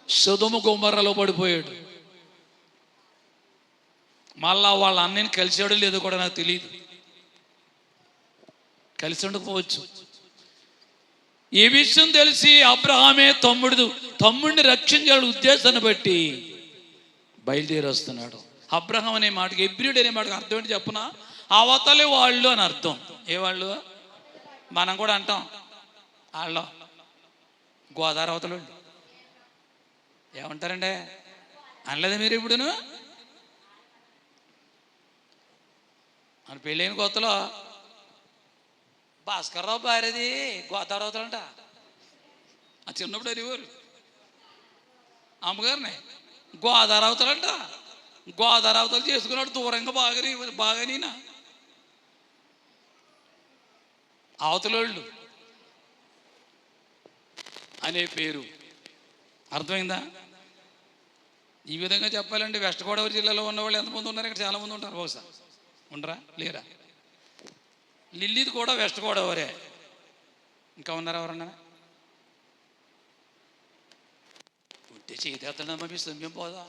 సొదొమ గొమొర్రాలో పడిపోయాడు. మళ్ళా వాళ్ళ అన్నని కలిసాడో లేదో కూడా నాకు తెలియదు. కలిసి ఉండకపోవచ్చు. ఈ విషయం తెలిసి అబ్రహామే తమ్ముడిని రక్షించాడు ఉద్దేశాన్ని బట్టి బయలుదేరి వస్తున్నాడు. అబ్రహాం అనే మాటకి, ఎబ్రిడ్ అనే మాటకి అర్థం ఏంటి చెప్పనా? అవతలి వాళ్ళు అని అర్థం. ఏ వాళ్ళు? మనం కూడా అంటాం వాళ్ళు గోదావరి అవతలు. ఏమంటారండి? అనలేదా మీరు ఇప్పుడును? అని పెళ్ళైన కొత్తలో భాస్కర్రావు భార్యది గోదావరి అవతలంట. ఆ చిన్నప్పుడు అడిగారు అమ్మగారిని, గోదావరి అవతలంట. గోదావరి అవతలు చేసుకున్నాడు దూరంగా బాగా నేనా అవతలోళ్ళు అనే పేరు. అర్థమైందా? ఈ విధంగా చెప్పాలంటే వెస్ట్ గోదావరి జిల్లాలో ఉన్నవాళ్ళు ఎంతమంది ఉన్నారు? ఇక్కడ చాలామంది ఉంటారు. బహుశా ఉండరా? లేరా? లిల్లీది కూడా వెస్ట్ గోదావరే. ఇంకా ఉన్నారా ఎవరన్నా? ఉంటే చేతేస్తాడమ్మా, మీ సమయం పోదా?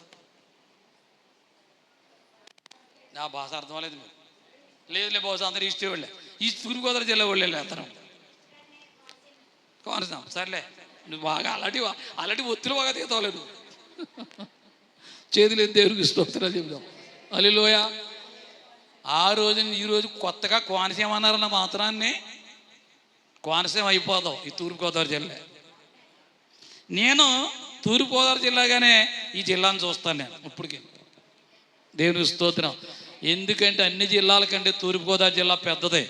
నా భాష అర్థం అవ్వలేదు మీరు. లేదు బహుశా అందరూ ఈస్ట్ వాళ్ళే, ఈ తూర్పుగోదావరి జిల్లా వాళ్ళే అతను కోనసాం. సర్లే, నువ్వు బాగా అలాంటి ఒత్తులు బాగా తీతావులేదు. చేతులు దేవుడికి స్తోత్రాలు చెబుదాం. హల్లెలూయా. ఆ రోజు ఈరోజు కొత్తగా కోనసీమ అన్నారన్న మాత్రాన్ని కోనసీమ అయిపోదాం ఈ తూర్పుగోదావరి జిల్లా. నేను తూర్పుగోదావరి జిల్లాగానే ఈ జిల్లాను చూస్తాను నేను ఇప్పటికి. దేవునికి స్తోత్రం. ఎందుకంటే అన్ని జిల్లాల కంటే తూర్పుగోదావరి జిల్లా పెద్దదే.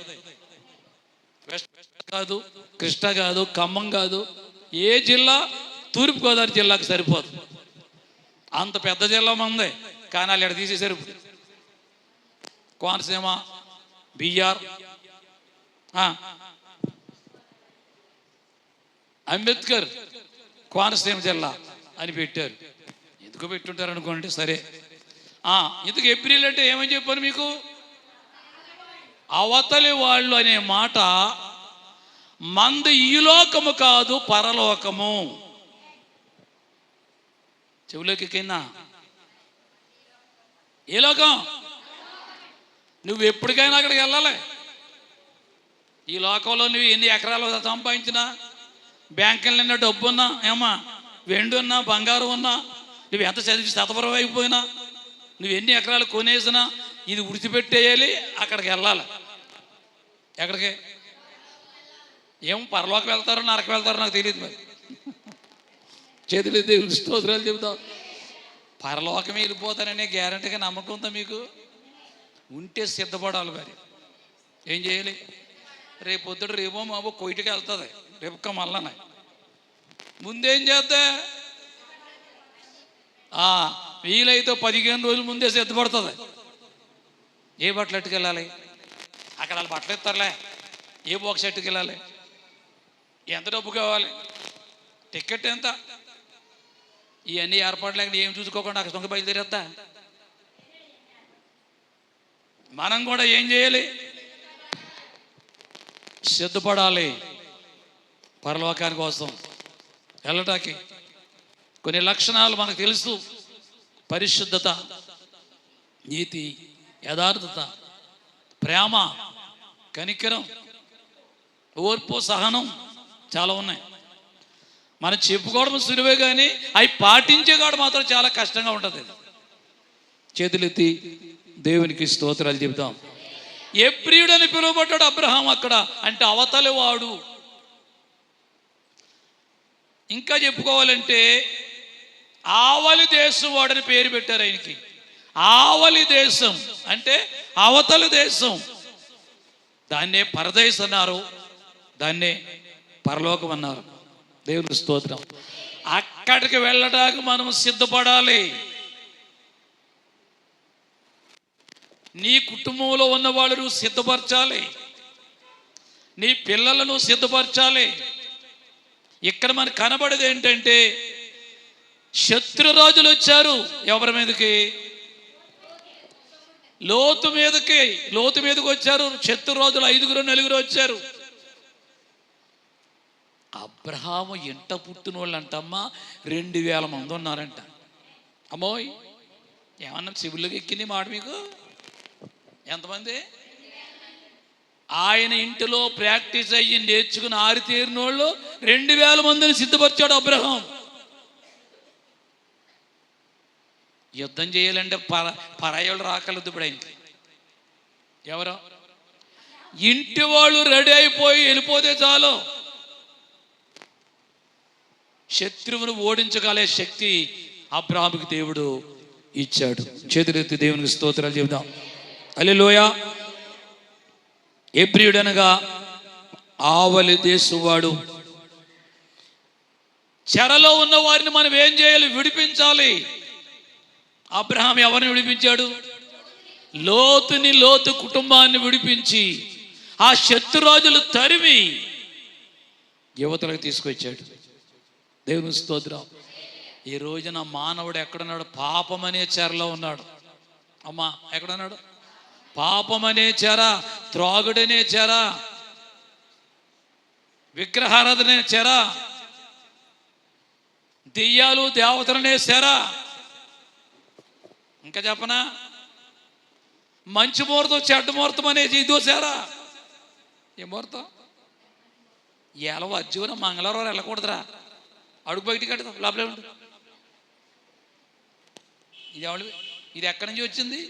వెస్ట్ కాదు, కృష్ణా కాదు, ఖమ్మం కాదు, ఏ జిల్లా తూర్పుగోదావరి జిల్లాకు సరిపోదు. అంత పెద్ద జిల్లా మందే. కానీ వాళ్ళు ఇక్కడ తీసేసారు. కోనసీమ, బిఆర్, అంబేద్కర్ కోనసీమ జిల్లా అని పెట్టారు. ఎందుకు పెట్టుంటారు అనుకోండి. సరే, ఇందుకు ఏప్రిల్ అంటే ఏమని చెప్పాను మీకు? అవతలి వాళ్ళు అనే మాట మంది ఈ లోకము కాదు, పరలోకము. చెవులోకి కింద ఏ లోకం? నువ్వు ఎప్పటికైనా అక్కడికి వెళ్ళాలి. ఈ లోకంలో నువ్వు ఎన్ని ఎకరాలు సంపాదించినా, బ్యాంకులు నిన్న డబ్బున్నా, వెండి ఉన్నా, బంగారం ఉన్నా, నువ్వు ఎంత చదివి శతపరం అయిపోయినా, నువ్వు ఎన్ని ఎకరాలు కొనేసినా ఇది విడిచిపెట్టేయాలి, అక్కడికి వెళ్ళాలి. ఎక్కడికి? పరలోకి వెళ్తారో నరక వెళ్తారో నాకు తెలియదు. మరి చేతులు దేవుని స్తోత్రాలు చెబుతాం. పరలోకం వెళ్ళిపోతాననే గ్యారంటీగా నమ్మకం ఉందా మీకు? ఉంటే సిద్ధపడాలి. మరి ఏం చేయాలి? రేపు పొద్దుట రేపో మాబో కొయిటికి వెళ్తుంది, రేపు మళ్ళా ముందేం చేద్దా? వీలైతే 15 రోజుల ముందే సిద్ధపడుతుంది. ఏ బట్టలు ఎట్టుకెళ్ళాలి? అక్కడ వాళ్ళు బట్టలు ఇస్తారులే. ఏ బాక్స్ ఎట్టుకెళ్ళాలి? ఎంత డబ్బు కావాలి? టికెట్ ఎంత? ఇవన్నీ ఏర్పాట్లు లేకుండా ఏం చూసుకోకుండా అక్కడ సొంత బయలుదేరేస్తా. మనం కూడా ఏం చేయాలి? సిద్ధపడాలి పరలోకాని కోసం వెళ్ళటానికి. కొన్ని లక్షణాలు మనకు తెలుసు: పరిశుద్ధత, నీతి, యథార్థత, ప్రేమ, కనికరం, ఓర్పు, సహనం చాలా ఉన్నాయి. మనం చెప్పుకోవడం సులువే, కానీ అవి పాటించేవాడు మాత్రం చాలా కష్టంగా ఉంటుంది. చేతులెత్తి దేవునికి స్తోత్రాలు చెబుతాం. ఎబ్రీయుడు అని పిలువబడ్డాడు అబ్రహాం అక్కడ, అంటే అవతలి వాడు. ఇంకా చెప్పుకోవాలంటే ఆవలి దేశం వాడని పేరు పెట్టారు ఆయనకి. ఆవలి దేశం అంటే అవతలి దేశం. దాన్నే పరదేశం అన్నారు, దాన్నే పరలోకం అన్నారు. దేవునికి స్తోత్రం. అక్కడికి వెళ్ళడానికి మనం సిద్ధపడాలి. నీ కుటుంబంలో ఉన్న వాళ్ళు సిద్ధపరచాలి, నీ పిల్లలను సిద్ధపరచాలి. ఇక్కడ మనకు కనబడేది ఏంటంటే శత్రురాజులు వచ్చారు. ఎవరి మీదకి? లోతు మీదకి. లోతు మీదకి వచ్చారు శత్రురాజులు. 5 4 వచ్చారు. అబ్రహాము ఇంట పుట్టిన వాళ్ళు అంటమ్మా 2000 మంది ఉన్నారంట. అమ్మోయ్, ఏమన్నా శివుల్లోకి ఎక్కింది మాట మీకు? ఎంతమంది? ఆయన ఇంటిలో ప్రాక్టీస్ అయ్యి నేర్చుకుని ఆరితేరిన వాళ్ళు 2000 మందిని సిద్ధపరిచాడు అబ్రహాం. యుద్ధం చేయాలంటే పరాయోళ్ళు రాకలేదు ఇప్పుడు ఆయనకి. ఎవరో ఇంటి వాళ్ళు రెడీ అయిపోయి వెళ్ళిపోతే చాలు, శత్రువును ఓడించగలే శక్తి అబ్రహాముకి దేవుడు ఇచ్చాడు. చేతులెత్తి దేవునికి స్తోత్రాలు చెబుదాం. హల్లెలూయా. ఎబ్రీయుడు అనగా ఆవలి దేశవాడు. చెరలో ఉన్న వారిని మనం ఏం చేయాలి? విడిపించాలి. అబ్రహాం ఎవరిని విడిపించాడు? లోతుని, లోతు కుటుంబాన్ని విడిపించి ఆ శత్రురాజులు తరిమి యువతలకు తీసుకొచ్చాడు. దేవుని స్తోత్రం. ఈ రోజున మానవుడు ఎక్కడున్నాడు? పాపం అనే చెరలో ఉన్నాడు. అమ్మా, ఎక్కడున్నాడు? పాపం అనే చెర, త్రాగుడనే చెర, విగ్రహారాధనే చెర, దెయ్యాలు దేవతలనే చెర. ఇంకా చెప్పనా? మంచి ముహూర్తం, చెడ్డ ముహూర్తం అనేది ఇదో చెర. ఏ ముహూర్తం? ఎలా అజ్జున మంగళవారం వెళ్ళకూడదురా, అడుగు బయటికి కట్టదు, లోపలే ఉండు. ఇది ఎక్కడి నుంచి వచ్చింది?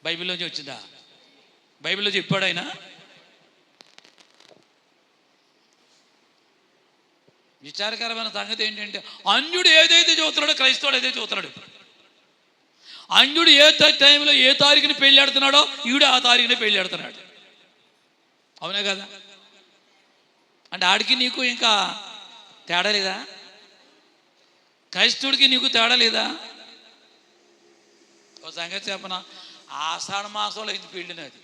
బైబిల్లోంచి వచ్చిందా? బైబిల్లో చెప్పాడు ఆయన. విచారకరమైన సంగతి ఏంటంటే అన్యుడు ఏదైతే చూస్తున్నాడో క్రైస్తవుడు ఏదైతే చూస్తున్నాడు. అన్యుడు ఏ టైంలో ఏ తారీఖుని పెళ్ళాడుతున్నాడో ఈడు ఆ తారీఖుని పెళ్ళాడుతున్నాడు. అవునా కదా? అంటే ఆడికి నీకు ఇంకా తేడా లేదా? క్రైస్తవుడికి నీకు తేడా లేదా? ఒక సంగతి చెప్పనా, ఆషాఢ మాసంలో అయింది పెళ్ళినది.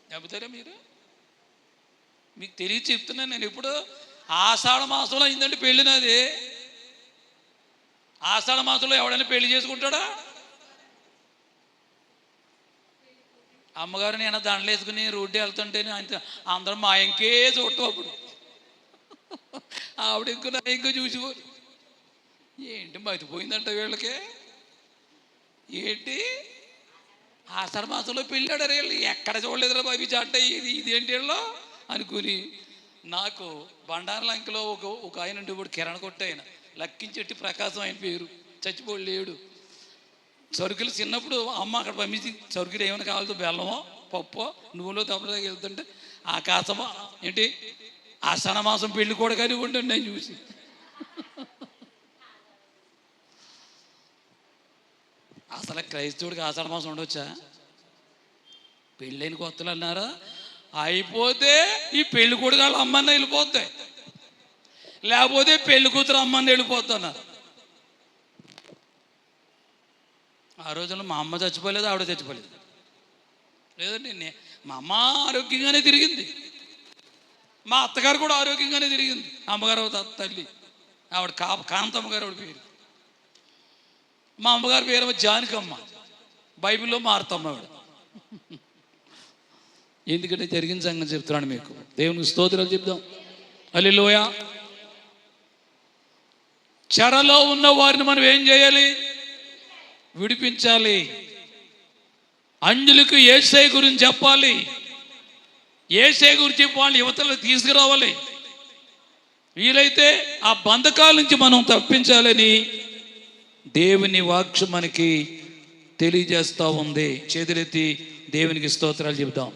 చెబుతారా మీరు? మీకు తెలియ చెప్తున్నాను నేను. ఇప్పుడు ఆషాఢ మాసంలో అయిందంటే పెళ్ళినది. ఆషాఢ మాసంలో ఎవడైనా పెళ్లి చేసుకుంటాడా? అమ్మగారు నేను దండలు వేసుకుని రోడ్డు వెళ్తుంటేనే అంత అందరం మా ఇంకే చూడటం. అప్పుడు ఆవిడ ఇంకో నా ఇంకో చూసిపోరు. ఏంటి మతిపోయిందంట వీళ్ళకి? ఏంటి ఆషాఢ మాసంలో పెళ్ళాడారు వీళ్ళు? ఎక్కడ చూడలేదురా బాబీ చాట ఇదేంటి వీళ్ళు అనుకుని. నాకు బండారలంకలో ఒక ఆయన ఉండి ఇప్పుడు కిరణ్ కొట్ట ఆయన, లక్కించెట్టి ప్రకాశం ఆయన పేరు, చచ్చిపోడు లేడు. సరుకులు చిన్నప్పుడు అమ్మ అక్కడ పంపించి సరుకులు ఏమైనా కావాలో బెల్లమో పప్పో నువ్వులో తప్పడానికి వెళ్తుంటే ఆకాశమో ఏంటి ఆషాఢ మాసం పెళ్ళి కూడా కానీ ఉండండి నేను చూసి. అసలు క్రైస్తవుడికి ఆషాఢ మాసం ఉండవచ్చా? పెళ్ళైన కొత్తలు అన్నారా? అయిపోతే ఈ పెళ్లి కొడుకు వాళ్ళ అమ్మన్న వెళ్ళిపోతాయి, లేకపోతే పెళ్లి కూతురు అమ్మన్న వెళ్ళిపోతున్నారు. ఆ రోజుల్లో మా అమ్మ చచ్చిపోలేదు, ఆవిడ చచ్చిపోలేదు. లేదండి, మా అమ్మ ఆరోగ్యంగానే తిరిగింది, మా అత్తగారు కూడా ఆరోగ్యంగానే తిరిగింది. అమ్మగారు తల్లి ఆవిడ కాంతమ్మ గారు ఆవిడ పేరు. మా అమ్మగారి పేరు జానకమ్మ, బైబిల్లో మార్తమ్మ ఆవిడ. ఎందుకంటే జరిగిన సంగతి చెప్తున్నాను మీకు. దేవునికి స్తోత్రాలు చెప్దాం. హల్లెలూయా. చెరలో ఉన్న వారిని మనం ఏం చేయాలి? విడిపించాలి. అంజులకు యేసయ్య గురించి చెప్పాలి, యేసయ్య గురించి చెప్పాలి, యువతలకు తీసుకురావాలి. వీలైతే ఆ బంధకాల నుంచి మనం తప్పించాలని దేవుని వాక్యం మనకి తెలియజేస్తూ ఉంది. చేతులెత్తి దేవునికి స్తోత్రాలు చెబుతాం.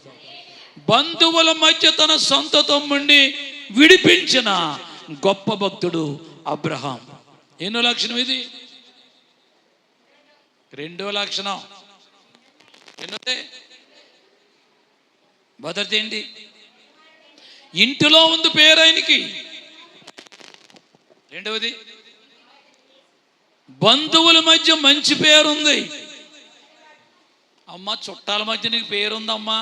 బంధువుల మధ్య తన సొంత తమ్ముడిని విడిపించిన గొప్ప భక్తుడు అబ్రహాం. ఎన్నో లక్షణం ఇది? రెండో లక్షణం. ఎన్నోదే? మొదటిది ఏంటి? ఇంటిలో ఉంది పేరు ఆయనకి. రెండవది బంధువుల మధ్య మంచి పేరుంది. అమ్మ చుట్టాల మధ్య నీకు పేరుందమ్మా,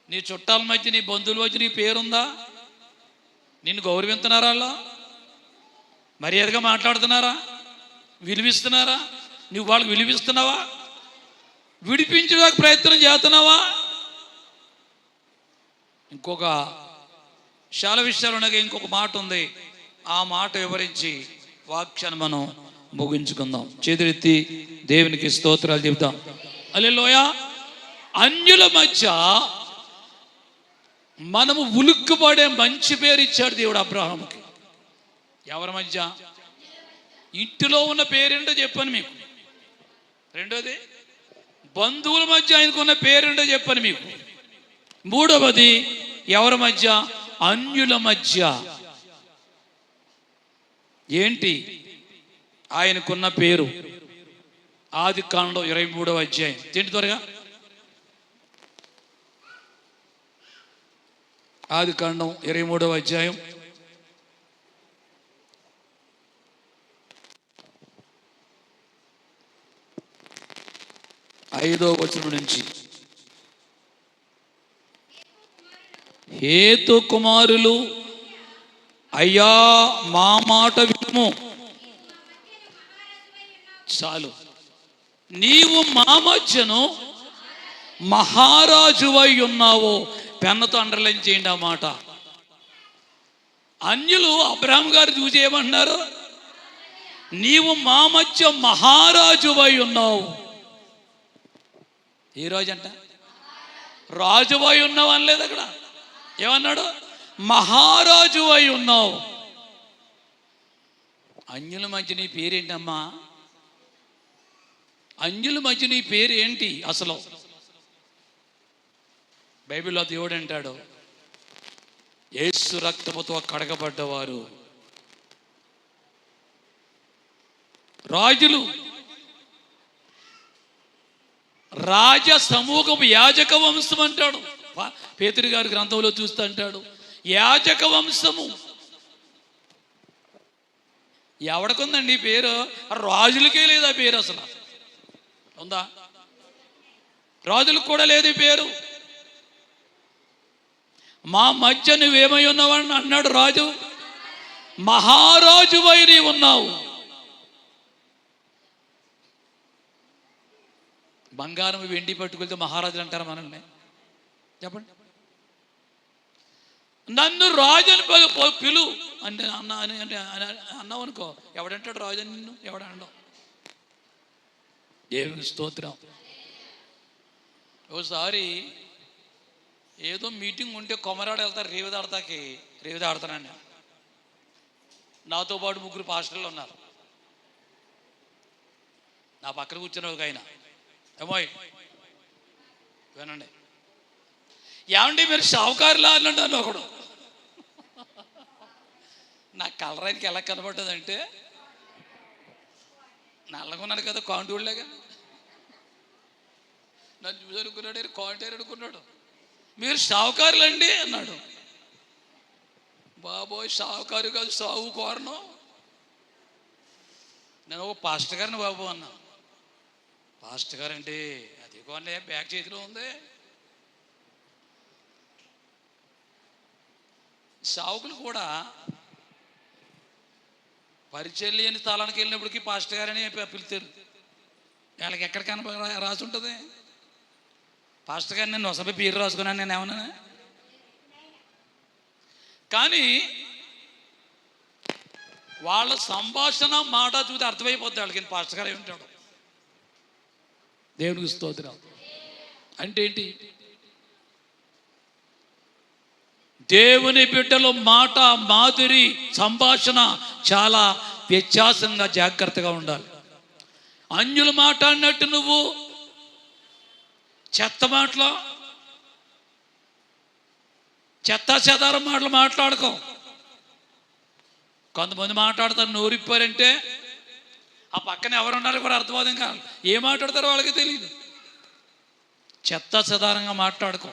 నీ చుట్టాల మధ్య నీ బంధువుల మధ్య నీ పేరుందా? నిన్ను గౌరవిస్తున్నారా? వాళ్ళు మర్యాదగా మాట్లాడుతున్నారా? విలువిస్తున్నారా? నువ్వు వాళ్ళకి విలువిస్తున్నావా? విడిపించడానికి ప్రయత్నం చేస్తున్నావా? ఇంకొక చాలా విషయాలు ఉన్నాయి. ఇంకొక మాట ఉంది, ఆ మాట వివరించి వాక్యాన్ని మనం ముగించుకుందాం. చేతులెత్తి దేవునికి స్తోత్రాలు చెబుతాం. హల్లెలూయా. అన్యుల మధ్య మనము ఉలుక్కుపడే మంచి పేరు ఇచ్చాడు దేవుడు అబ్రహాముకి. ఎవరి మధ్య? ఇంటిలో ఉన్న పేరేంటో చెప్పాను మీకు. రెండోది బంధువుల మధ్య ఆయనకున్న పేరేంటో చెప్పాను మీకు. మూడవది ఎవరి మధ్య? అన్యుల మధ్య. ఏంటి ఆయనకున్న పేరు? ఆదికాండం 23వ అధ్యాయం. తిండి త్వరగా. ఆదికాండం 23వ అధ్యాయం 5వ వచనం నుంచి. హేతు కుమారులు, అయ్యా మా మాట వినుము. చాలు, నీవు మా మధ్యను మహారాజువై ఉన్నావు. పెన్నతో అండర్లైన్ చేయండి ఆ మాట. అన్యులు అబ్రహాం గారు చూసి ఏమంటున్నారు? నీవు మా మధ్య మహారాజువై ఉన్నావు. ఏ రాజు అంట? రాజువై ఉన్నావు అనలేదు అక్కడ. ఏమన్నాడు? మహారాజు అయి ఉన్నావు. అన్యుల మధ్య నీ పేరేంటమ్మా? అన్యుల మధ్య నీ పేరు ఏంటి అసలు? బైబిల్లో దేవుడు అంటాడు, యేసు రక్తముతో కడగబడ్డవారు రాజులు, రాజ సమూహం, యాజక వంశం అంటాడు. పేతురు గారి గ్రంథంలో చూస్తూ అంటాడు యాజక వంశము. ఎవడికుందండి పేరు? రాజులకే లేదా పేరు? అసలు ఉందా? రాజులకు కూడా లేదు ఈ పేరు. మా మధ్య నువ్వేమై ఉన్నావని అన్నాడు రాజు. మహారాజువై నీవు ఉన్నావు. బంగారం వెండి పట్టుకెళ్తే మహారాజులు అంటారా మనల్ని? చెప్పండి. నన్ను రాజుని పిలు అంటే అన్నావు అనుకో, ఎవడంటాడు రాజు అని? నిన్ను ఎవడంటావు? దేవునికి స్తోత్రం. ఒకసారి ఏదో మీటింగ్ ఉంటే కొమరాడు వెళ్తారు రేవిదాడతాకి. రేవిదాడతానని నాతో పాటు 3 పాస్టర్లు ఉన్నారు. నా పక్కన కూర్చున్న ఒక ఆయన, ఏమోయ్ వినండి, ఏమండి మీరు షావుకారులా అన్నాడు ఒకడు. నాకు కలర్ ఆయనకి ఎలా కనబడ్డదంటే, నల్లగా ఉన్నాడు కదా కాంటూళ్ళగా, నన్ను చూసి అనుకున్నాడు కాంటేరు అనుకున్నాడు. మీరు షావుకారులండి అన్నాడు. బాబోయ్ షావుకారు కాదు సాగు కోరను. నేను ఒక పాస్టర్ గారిని బాబు అన్నా. పాస్టర్ గారు అంటే అది కొనే బ్యాగ్ చేతిలో ఉంది. సావుకులు కూడా పరిచయం లేని స్థలానికి వెళ్ళినప్పటికీ పాస్టర్ గారని పిలుతారు. వాళ్ళకి ఎక్కడికైనా రాసి ఉంటుంది. పాస్టర్ గారిని నేను వసపై పేరు రాసుకున్నాను నేను ఏమన్నా. కానీ వాళ్ళ సంభాషణ మాట చూసి అర్థమైపోద్ది వాళ్ళకి పాస్టర్ గారు ఏమిటాడు. దేవునికి స్తోత్రం. అంటే ఏంటి? దేవుని బిడ్డల మాట మాదిరి సంభాషణ చాలా వ్యత్యాసంగా జాగ్రత్తగా ఉండాలి. అన్యులు మాట్లాడినట్టు నువ్వు చెత్త మాటలు, చెత్త చెదారం మాటలు మాట్లాడుకో. కొంతమంది మాట్లాడతారు నోరిప్పారంటే ఆ పక్కన ఎవరున్నారో కూడా అర్థమవుతుంది కాదు. ఏం మాట్లాడతారో వాళ్ళకి తెలియదు. చెత్త చెదారంగా మాట్లాడుకో.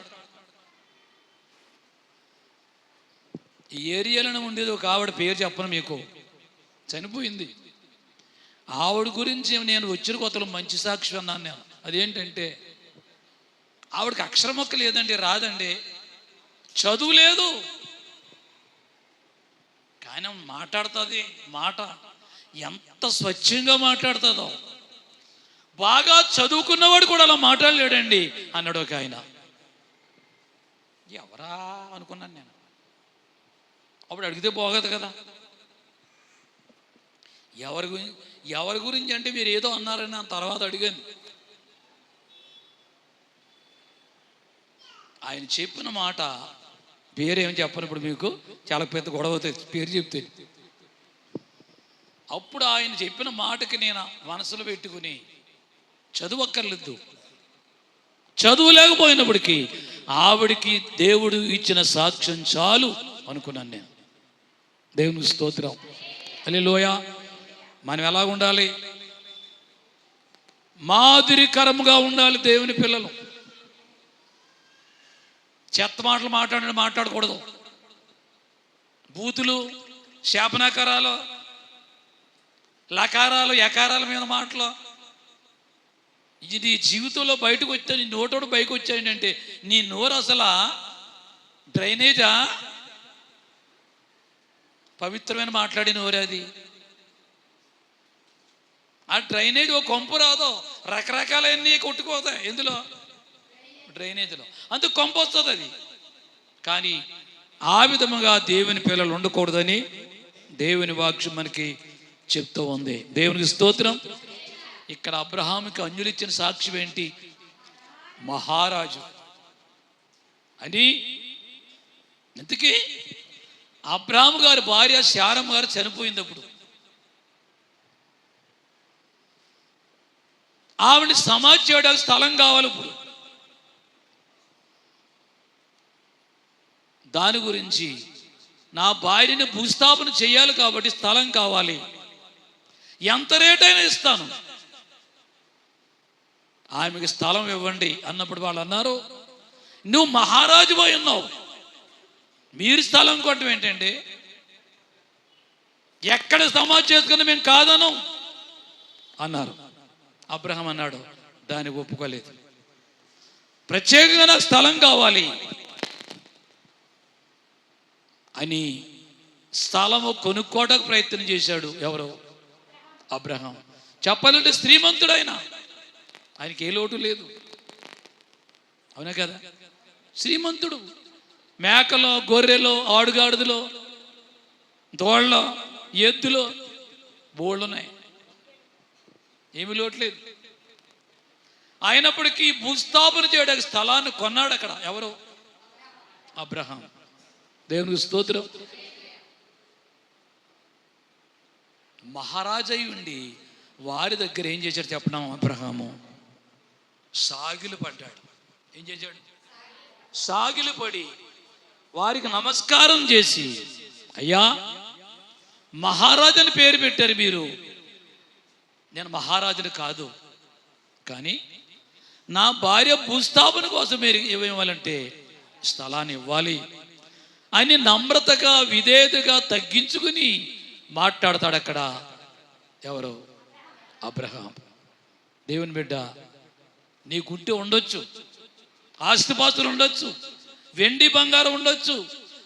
ఈ ఏరియాలోనే ఉండేది ఒక ఆవిడ, పేరు చెప్పను మీకు, చనిపోయింది. ఆవిడ గురించి నేను వచ్చిన కొత్తలో మంచి సాక్షి అన్నాను నేను. అదేంటంటే ఆవిడకి అక్షరం మొక్క లేదండి, రాదండి, చదువు లేదు, కానీ మాట్లాడుతుంది. మాట ఎంత స్వచ్ఛంగా మాట్లాడుతుందో. బాగా చదువుకున్నవాడు కూడా అలా మాట్లాడలేడండి అన్నాడు ఒక ఆయన. ఎవరా అనుకున్నాను నేను. అప్పుడు అడిగితే పోగదు కదా. ఎవరి గురించి అంటే మీరు ఏదో అన్నారని నా తర్వాత అడిగాను. ఆయన చెప్పిన మాట పేరేం చెప్పను ఇప్పుడు మీకు, చాలా పెద్ద గొడవ అవుతుంది పేరు చెప్తే. అప్పుడు ఆయన చెప్పిన మాటకి నేను మనసులో పెట్టుకుని చదువక్కర్లేదు, చదువు లేకపోయినప్పటికీ ఆవిడికి దేవుడు ఇచ్చిన సాక్ష్యం చాలు అనుకున్నాను నేను. దేవునికి స్తోత్రం. హల్లెలూయా. మనం ఎలా ఉండాలి? మాదిరికరముగా ఉండాలి దేవుని పిల్లలు. చెత్త మాటలు మాట్లాడకూడదు. బూతులు, శాపనాకారాలు, లకారాలు, యకారాల మీద మాటలు. ఇది జీవితంలో బయటకు వచ్చా, నీ నోటోడు బయటకు వచ్చాయంటే నీ నోరు అసలు డ్రైనేజా? పవిత్రమైన మాట్లాడి నోరు అది. ఆ డ్రైనేజ్ ఒక కొంపు రాదో, రకరకాలన్నీ కొట్టుకుపోతాయి. ఎందులో? డ్రైనేజ్లో. అందుకు కొంపు వస్తుంది అది. కానీ ఆ విధముగా దేవుని పిల్లలు ఉండకూడదని దేవుని వాక్యం మనకి చెప్తూ ఉంది. దేవునికి స్తోత్రం. ఇక్కడ అబ్రహాముకి అన్యులు ఇచ్చిన సాక్ష్యం ఏంటి? మహారాజు అని. అందుకే అబ్రహాము గారి భార్య శారమ్మ గారు చనిపోయినప్పుడు ఆవిడని సమాధి చేయడానికి స్థలం కావాలి. ఇప్పుడు దాని గురించి నా భార్యని భూస్థాపన చేయాలి కాబట్టి స్థలం కావాలి, ఎంత రేటైనా ఇస్తాను, ఆమెకి స్థలం ఇవ్వండి అన్నప్పుడు వాళ్ళు అన్నారు, నువ్వు మహారాజువై ఉన్నావు, మీరు స్థలం కొట్టడం ఏంటండి? ఎక్కడ సమాధి చేసుకుని మేము కాదను అన్నారు. అబ్రహాం అన్నాడు, దాన్ని ఒప్పుకోలేదు. ప్రత్యేకంగా నాకు స్థలం కావాలి అని స్థలము కొనుక్కోవడానికి ప్రయత్నం చేశాడు. ఎవరు? అబ్రహాం. చెప్పాలంటే శ్రీమంతుడైన, ఆయనకి ఏ లోటు లేదు. అవునా కదా? శ్రీమంతుడు. మేకలో, గొర్రెలో, ఆడుగాడుదలో, దోళ్ళ, ఎద్దులో బోళ్ళున్నాయి, ఏమి లోట్లేదు. అయినప్పటికీ భూస్థాపన చేయడానికి స్థలాన్ని కొన్నాడు అక్కడ. ఎవరు? అబ్రహాం. దేవునికి స్తోత్రం. మహారాజై ఉండి వారి దగ్గర ఏం చేశాడు చెప్పడం? అబ్రహాము సాగిలు పడ్డాడు. ఏం చేశాడు? సాగిలు పడి వారికి నమస్కారం చేసి, అయ్యా మహారాజుని పేరు పెట్టారు మీరు, నేను మహారాజుని కాదు, కానీ నా భార్య భూస్థాపన కోసం మీరు ఏమివ్వాలంటే స్థలాన్ని ఇవ్వాలి అని నమ్రతగా, విధేయతగా తగ్గించుకుని మాట్లాడతాడు అక్కడ. ఎవరు? అబ్రహాం. దేవుని బిడ్డ, నీకుంటే ఉండొచ్చు, ఆస్తిపాస్తులు ఉండొచ్చు, వెండి బంగారం ఉండొచ్చు,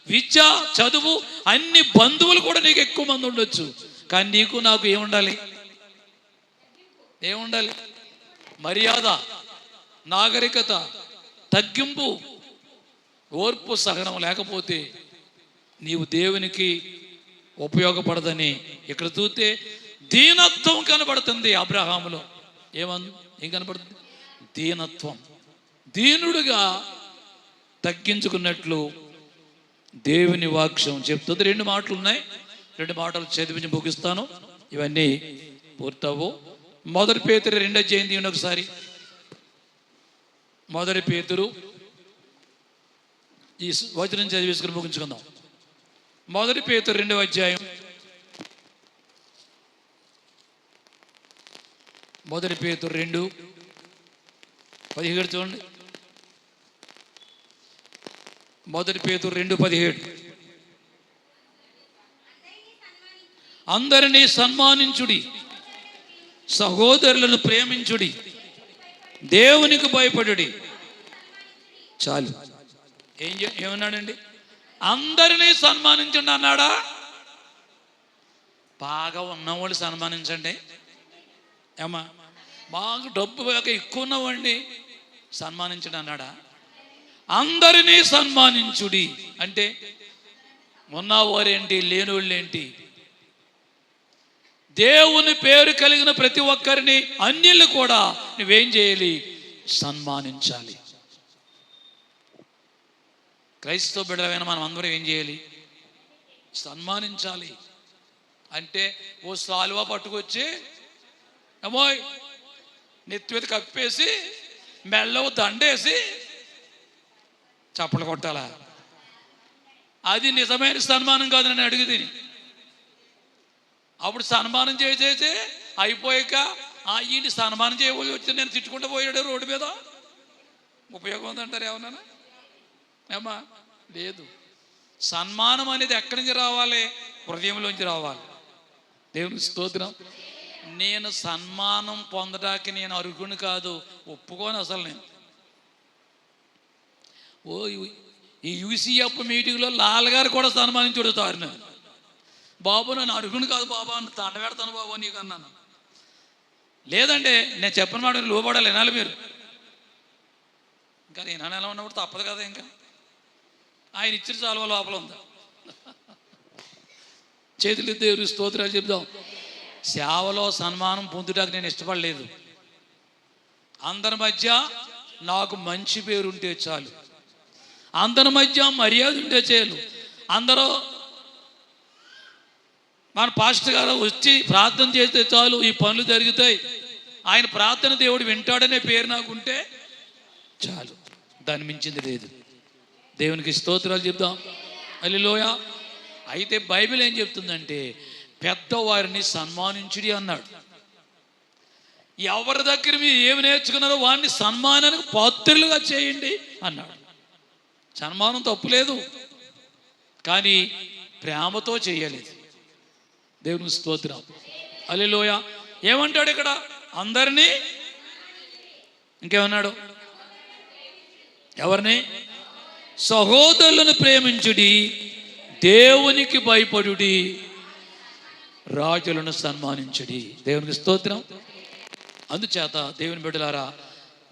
విద్య, చదువు, అన్ని బంధువులు కూడా నీకు ఎక్కువ మంది ఉండొచ్చు, కానీ నీకు నాకు ఏముండాలి? ఏముండాలి? మర్యాద, నాగరికత, తగ్గింపు, ఓర్పు, సహనం లేకపోతే నీవు దేవునికి ఉపయోగపడదని ఇక్కడ చూస్తే దీనత్వం కనబడుతుంది అబ్రహాములో. ఏం కనబడుతుంది? దీనత్వం. దీనుడుగా తగ్గించుకున్నట్లు దేవుని వాక్యం చెప్తుంది. 2 మాటలు ఉన్నాయి, 2 మాటలు చదివించి ముగిస్తాను, ఇవన్నీ పూర్తవు. 1 పేతురు 2వ అధ్యాయం ఒకసారి. 1 పేతురు ఈ వచనం చదివేసుకుని ముగించుకుందాం. 1 పేతురు 2వ అధ్యాయం 1 పేతురు 2:17 చూడండి. 1 పేతురు 2:17. అందరినీ సన్మానించుడి, సహోదరులను ప్రేమించుడి, దేవునికి భయపడుడి. చాలు. ఏమన్నాడండి? అందరినీ సన్మానించండి అన్నాడా? బాగా ఉన్నవాళ్ళు సన్మానించండి. ఏమా బాగా డబ్బు బాగా ఎక్కువ ఉన్నవాడిని సన్మానించండి అన్నాడా? అందరినీ సన్మానించుడి అంటే ఉన్నవారేంటి, లేనివాళ్ళేంటి? దేవుని పేరు కలిగిన ప్రతి ఒక్కరిని, అన్యులు కూడా నువ్వేం చేయాలి? సన్మానించాలి. క్రైస్తవ బిడ్డలైన మనం అందరం ఏం చేయాలి? సన్మానించాలి. అంటే ఓ సాలువా పట్టుకొచ్చి అమ్మోయ్ నెత్తి మీద కప్పేసి మెళ్ళో దండేసి చప్పలు కొట్టాలా? అది నిజమైన సన్మానం కాదు. నేను అడిగితే అప్పుడు సన్మానం చేసేసి అయిపోయాక ఈయన సన్మానం చేయబోయి వచ్చి నేను తిట్టుకుంటూ పోయాడు రోడ్డు మీద, ఉపయోగం ఉందంటారు ఏమన్నా? ఏమా లేదు. సన్మానం అనేది ఎక్కడి నుంచి రావాలి? హృదయంలోంచి రావాలి. దేవునికి స్తోత్రం. నేను సన్మానం పొందడానికి నేను అర్హుని కాదు, ఒప్పుకోను అసలు. నేను ఈ యూసీఎఫ్ మీటింగ్లో లాల్ గారు కూడా సన్మానించుడుతారు. నేను బాబు నన్ను అర్హుని కాదు బాబు అని దండ పెడతాను బాబు నీకు అన్నాను. లేదంటే నేను చెప్పిన మాట లోబడాలి, వినాలి మీరు. ఇంకా నేను ఎలా ఉన్నప్పుడు తప్పదు కదా. ఇంకా ఆయన ఇచ్చిన చాలువ లోపల ఉందా? చేతులు దేవుడి స్తోత్రాలు చెప్దాం. సేవలో సన్మానం పొందుటానికి నేను ఇష్టపడలేదు. అందరి మధ్య నాకు మంచి పేరు ఉంటే చాలు, అందరి మధ్య మర్యాద ఉంటే చాలు. అందరూ మన పాస్టర్ గారు వచ్చి ప్రార్థన చేస్తే చాలు, ఈ పనులు జరుగుతాయి, ఆయన ప్రార్థన దేవుడు వింటాడనే పేరు నాకుంటే చాలు, దాన్ని మించింది లేదు. దేవునికి స్తోత్రాలు చెప్దాం. హల్లెలూయా. అయితే బైబిల్ ఏం చెప్తుందంటే పెద్దవారిని సన్మానించుడి అన్నాడు. ఎవరి దగ్గర మీరు ఏమి నేర్చుకున్నారో వారిని సన్మానానికి పాత్రులుగా చేయండి అన్నాడు. సన్మానం తప్పులేదు, కానీ ప్రేమతో చేయలేదు. దేవునికి స్తోత్రం. హల్లెలూయా. ఏమంటాడు ఇక్కడ? అందరినీ, ఇంకేమన్నాడు? ఎవరిని? సహోదరులను ప్రేమించుడి, దేవునికి భయపడుడి, రాజులను సన్మానించుడి. దేవునికి స్తోత్రం. అందుచేత దేవుని బిడ్డలారా,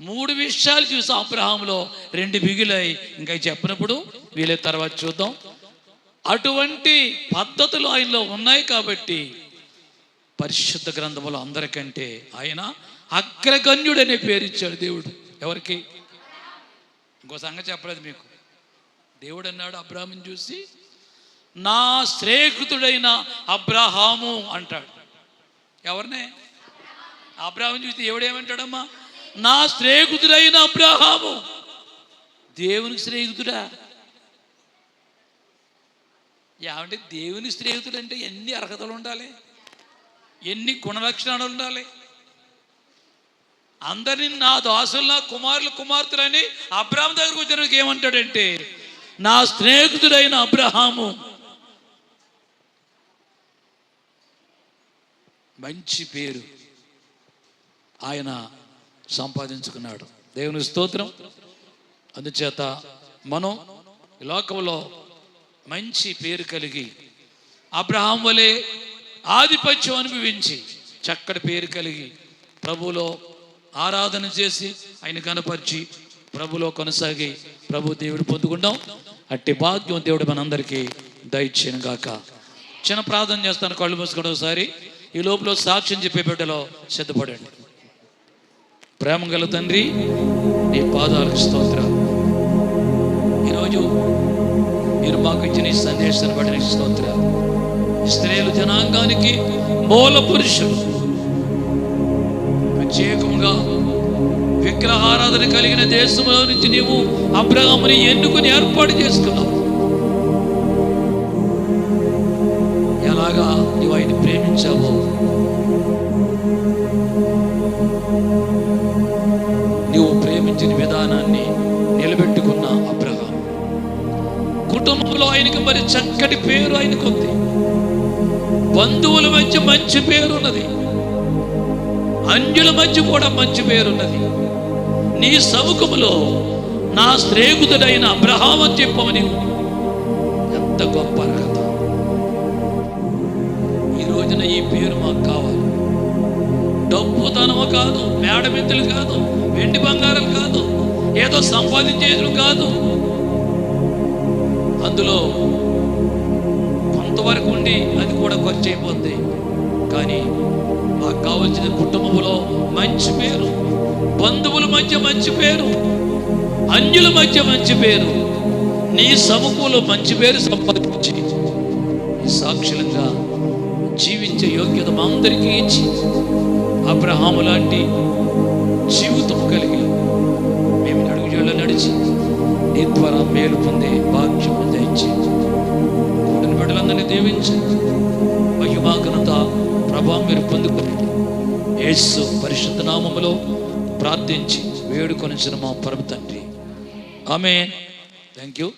3 విషయాలు చూసి అబ్రహాములో 2 మిగిలాయి. ఇంకా చెప్పినప్పుడు వీలే తర్వాత చూద్దాం. అటువంటి పద్ధతులు ఆయనలో ఉన్నాయి కాబట్టి పరిశుద్ధ గ్రంథములో అందరికంటే ఆయన అగ్రగణ్యుడు అనే పేరు ఇచ్చాడు దేవుడు. ఎవరికి? ఇంకో సంగతి చెప్పలేదు మీకు. దేవుడు అన్నాడు అబ్రహాముని చూసి, నా శ్రేష్ఠుడైన అబ్రహాము అంటాడు. ఎవరినే? అబ్రహాముని చూసి దేవుడేమంటాడమ్మా? నా శ్రేష్ఠుడైన అబ్రహాము. దేవునికి స్నేహితుడా? ఏమంటే దేవుని స్నేహితుడు అంటే ఎన్ని అర్హతలు ఉండాలి, ఎన్ని గుణలక్షణాలు ఉండాలి. అందరినీ నా దాసులు, నా కుమారులు, కుమార్తెలని అబ్రహాము దగ్గరకు వచ్చినకి ఏమంటాడంటే, నా స్నేహితుడైన అబ్రహాము. మంచి పేరు ఆయన సంపాదించుకున్నాడు. దేవుని స్తోత్రం. అందుచేత మనం ఈ లోకంలో మంచి పేరు కలిగి అబ్రహాం వలె ఆధిపత్యం అనుభవించి చక్కటి పేరు కలిగి ప్రభువులో ఆరాధన చేసి ఆయన కనపరిచి ప్రభులో కొనసాగి ప్రభు దేవుడు పొందుకుంటాం. అట్టి భాగ్యం దేవుడు మనందరికీ దయచేయను గాక. చిన్న ప్రార్థన చేస్తాను, కళ్ళు మూసుకొని ఒకసారి. ఈ లోపల సాక్ష్యం చెప్పే బిడ్డలో సిద్ధపడండి. ప్రేమ గల తండ్రి, నీ పాదాలకు స్తోత్రాలు. ఈరోజు మీరు మాకు ఇచ్చిన ఈ సందేశాన్ని బట్టి నీకు స్తోత్రాలు. ఇశ్రాయేలు జనాంగానికి మూల పురుషుడు, ప్రత్యేకంగా విగ్రహారాధన కలిగిన దేశంలో నుంచి నీవు అబ్రహాముని ఎన్నుకుని ఏర్పాటు చేసుకున్నావు. ఎలాగా నీవు ఆయన ప్రేమించావో, నీవు ప్రేమించిన విధానాన్ని నిలబెట్టుకున్న అబ్రహాం కుటుంబంలో ఆయనకి మరి చక్కటి పేరు ఆయనకుంది. బంధువుల మధ్య మంచి పేరున్నది, అన్యుల మధ్య కూడా మంచి పేరున్నది. నీ సముఖములో నా స్నేహితుడైన అబ్రహాం అని చెప్పమని ఎంత గొప్ప అర్హత. ఈ రోజున ఈ పేరు మాకు కావాలి. డబ్బుతనము కాదు, మేడమిత్తులు కాదు, వెండి బంగారం కాదు, ఏదో సంపాదించేది కాదు. అందులో కొంతవరకు ఉండి అది కూడా ఖర్చు అయిపోద్ది. కానీ మాకు కావాల్సిన కుటుంబంలో మంచి పేరు, బంధువుల మధ్య మంచి పేరు, అన్యుల మధ్య మంచి పేరు, నీ సముఖంలో మంచి పేరు సంపాదించి సాక్షులంగా జీవించే యోగ్యత మా అందరికీ ఇచ్చి అబ్రహాము లాంటి జీవితం కలిగి మేము అడుగుజాడలో నడిచి నీ ద్వారా మేలు పొందే భాగ్యం దయచి కూడిన బిడ్డలందరినీ దీవించి మహిమా ఘనత ప్రభావం మీరు పొందుకొని యేసు పరిశుద్ధ నామములో ప్రార్థించి వేడుకొనిచిన మా పరమ తండ్రి. ఆమేన్. Thank you.